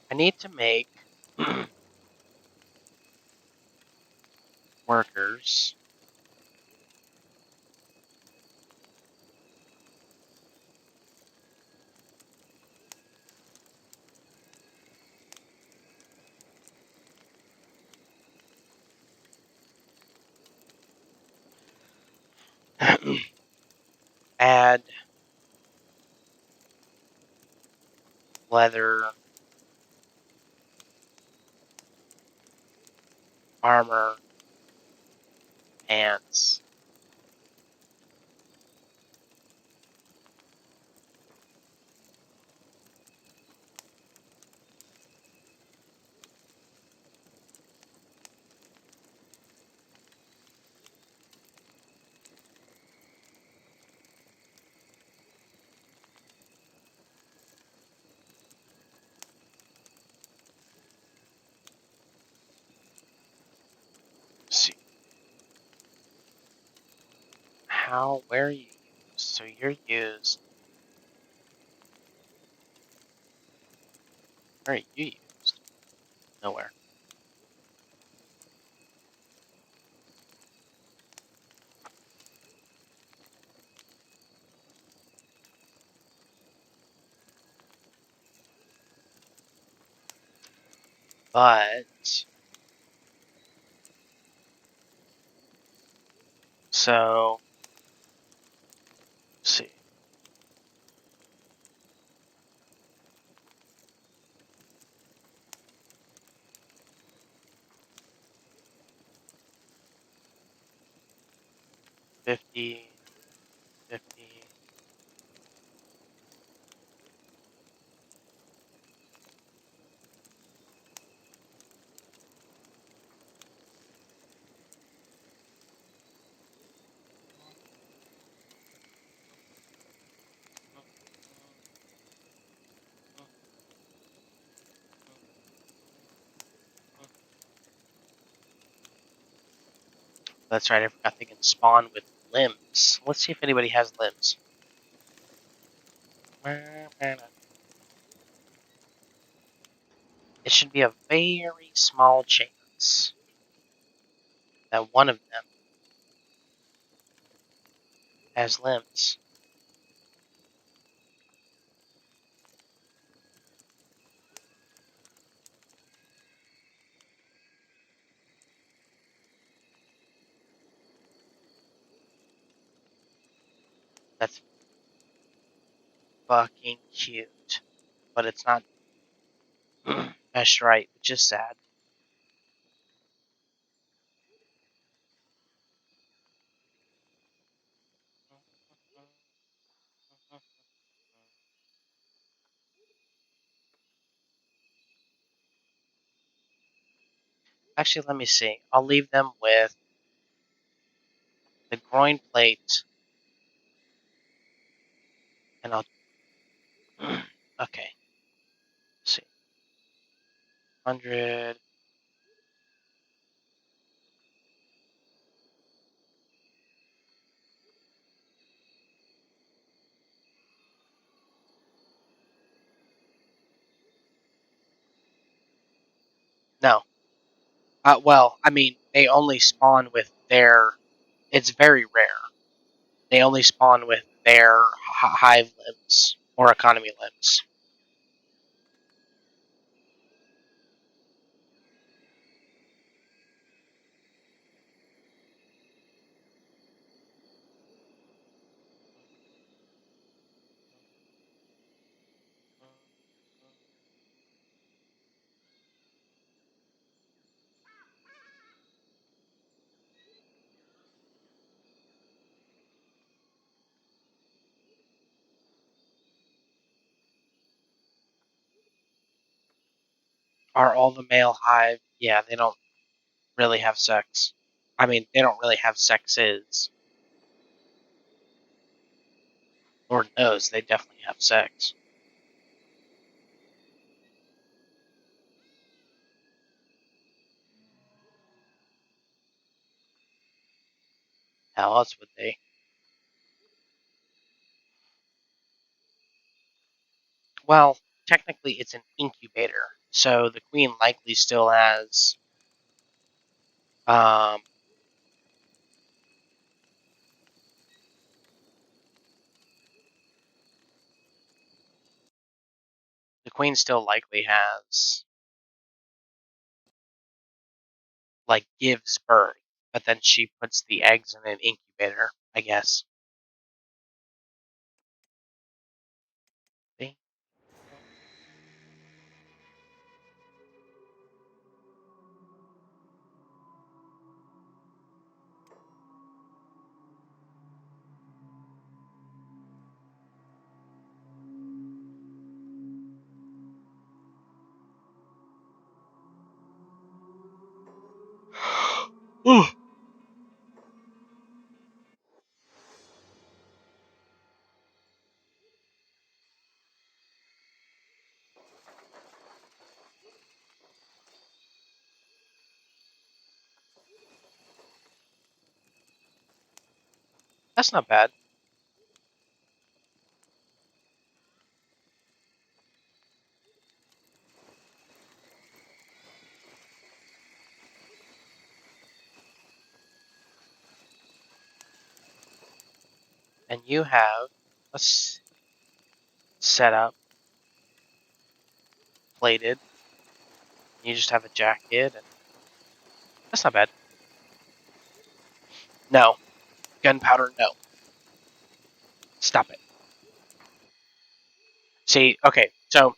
I need to make workers. Add leather, armor, pants. Let's see. Where are you used? So you're used. Where are you used? Nowhere. But, so, let's see. $50, $50. That's right, I forgot they can spawn with limbs. Let's see if anybody has limbs. It should be a very small chance that one of them has limbs. That's fucking cute. But it's not meshed right, which is sad. Actually, let me see. I'll leave them with the groin plate, and I'll. Okay. Let's see. 100. No. Well, I mean, they only spawn with their. It's very rare. They only spawn with their hive limbs or economy limbs. Are all the male hive? Yeah, they don't really have sex. I mean, they don't really have sexes. Lord knows they definitely have sex. How else would they? Well, technically it's an incubator, so the queen likely still has um, the queen still likely has like gives birth, but then she puts the eggs in an incubator. I guess. See? That's not bad. And you have a setup plated. You just have a jacket, and that's not bad. No. Gunpowder, no. Stop it. See, okay, so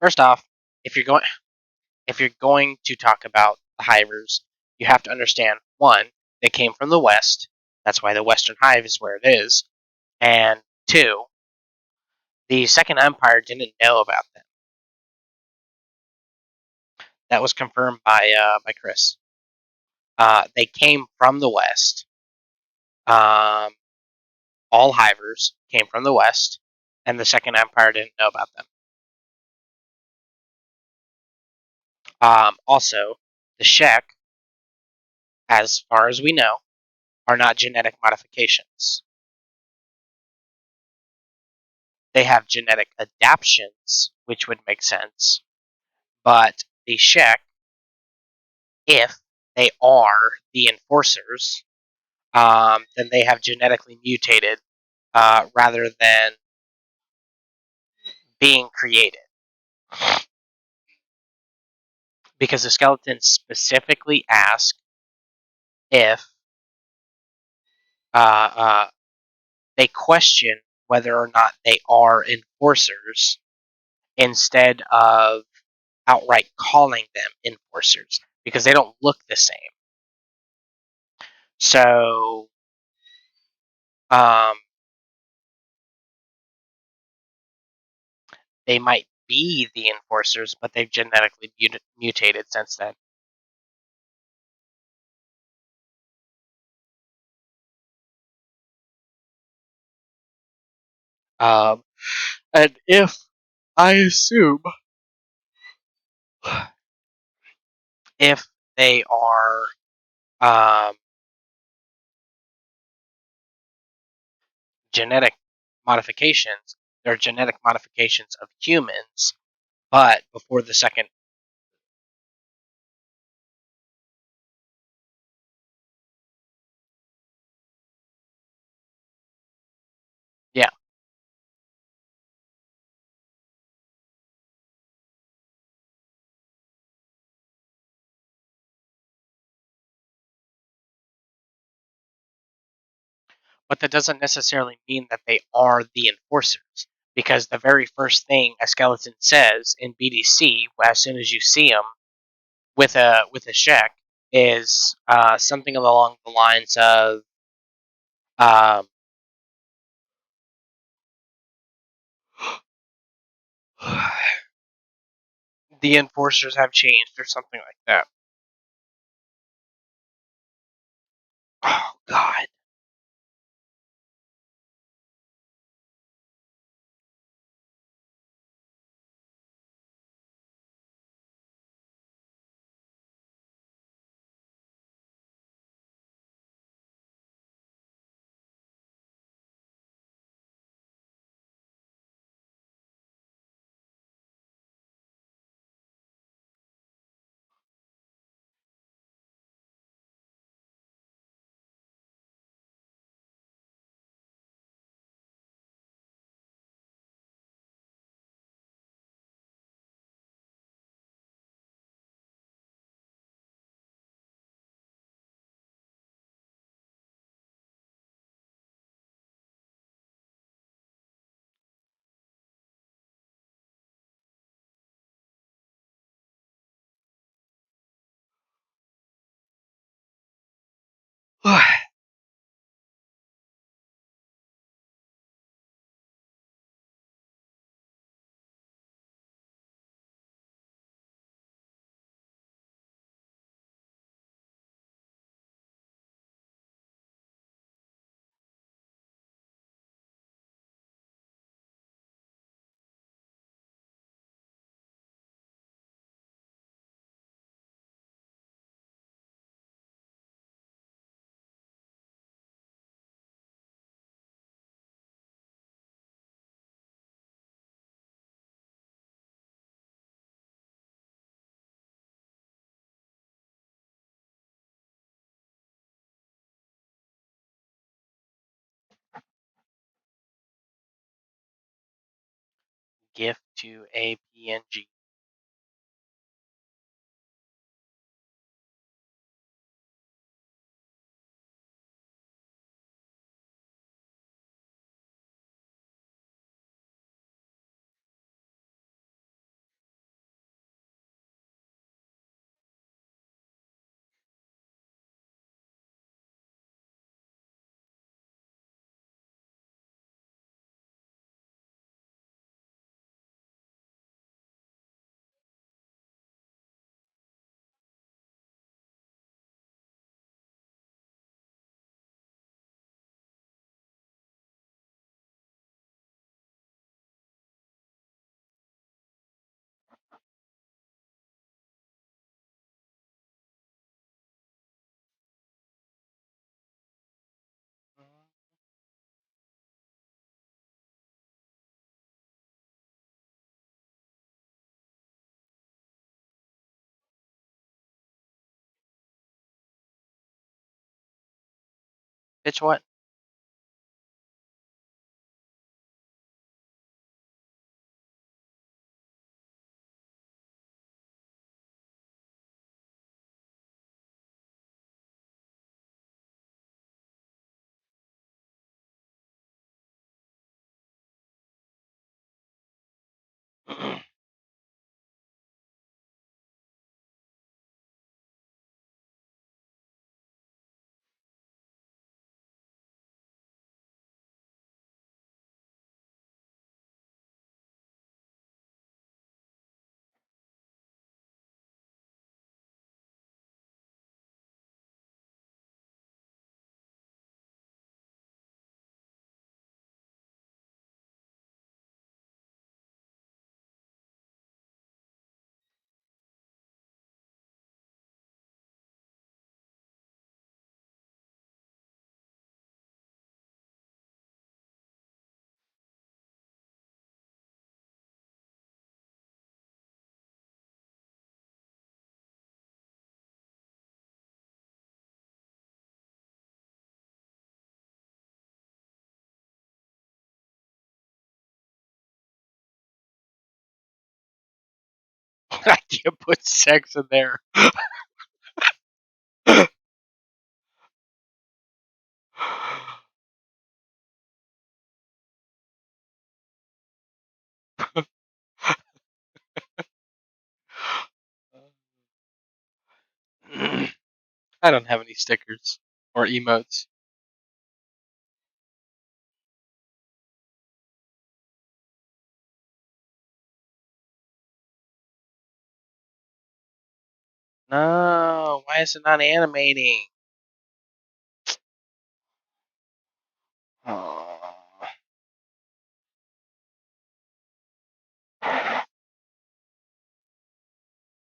first off, if you're going to talk about the hivers, you have to understand one, they came from the west. That's why the Western Hive is where it is. And two, the Second Empire didn't know about them. That was confirmed by Chris. They came from the west. Um, all hivers came from the west, and the Second Empire didn't know about them. Also, the Shek, as far as we know, are not genetic modifications. They have genetic adaptations, which would make sense. But the Shek, if they are the enforcers, then they have genetically mutated rather than being created. Because the skeletons specifically ask if they question whether or not they are enforcers instead of outright calling them enforcers because they don't look the same. So, um, they might be the enforcers, but they've genetically mutated since then. Um, and if I assume if they are um, genetic modifications, they're genetic modifications of humans, but before the second. Yeah, but that doesn't necessarily mean that they are the enforcers. Because the very first thing a skeleton says in BDC, as soon as you see them with a Shek, is something along the lines of, um, "The enforcers have changed," or something like that. Oh God! GIF to a PNG. Bitch, what? I can't put sex in there. I don't have any stickers or emotes. No, why is it not animating? Oh.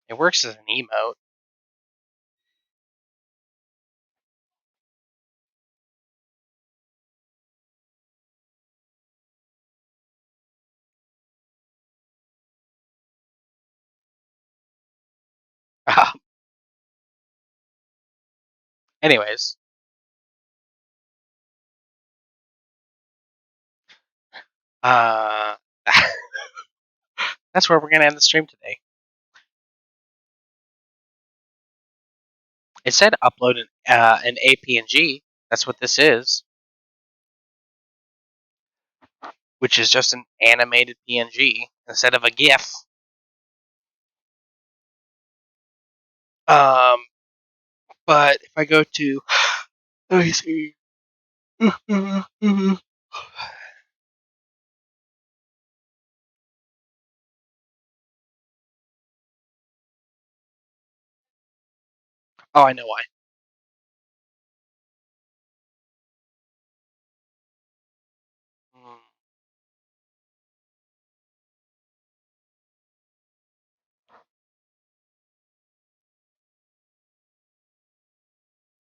It works as an emote. Anyways, uh, that's where we're gonna end the stream today. It said upload an APNG. That's what this is, which is just an animated PNG instead of a GIF. Um, but if I go to Let me see. Oh, I know why. Mm,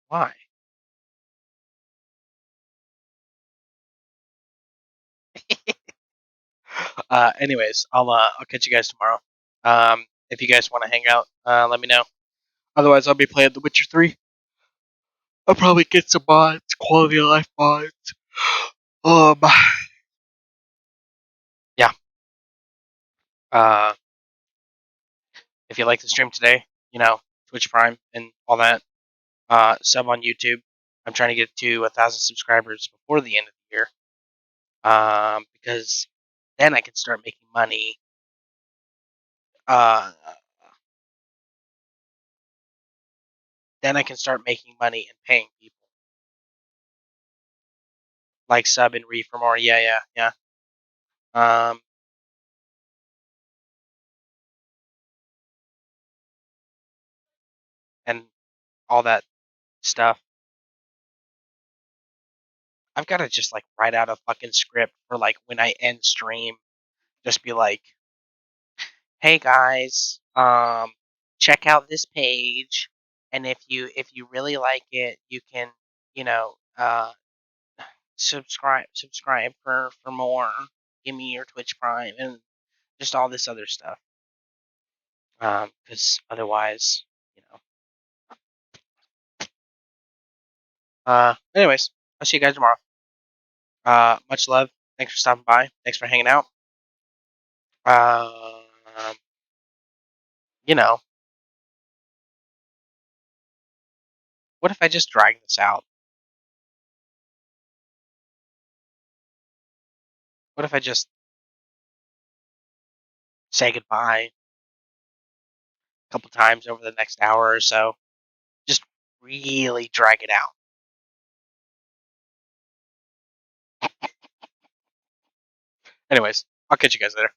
why? Anyways, I'll catch you guys tomorrow. If you guys want to hang out, let me know. Otherwise, I'll be playing The Witcher 3. I'll probably get some mods, quality of life mods. Um, yeah. Uh, if you like the stream today, Twitch Prime and all that, sub on YouTube. I'm trying to get to 1,000 subscribers before the end of the year. Because then I can start making money. Then I can start making money and paying people like sub and read for more. Yeah. Um, and all that stuff. I've got to just like write out a fucking script for like when I end stream. Just be like, hey guys, check out this page, and if you really like it, you can you know subscribe for more. Give me your Twitch Prime and just all this other stuff. Because otherwise, you know. Anyways, I'll see you guys tomorrow. Much love. Thanks for stopping by. Thanks for hanging out. Um, you know, what if I just drag this out? What if I just say goodbye a couple times over the next hour or so? Just really drag it out. Anyways, I'll catch you guys later.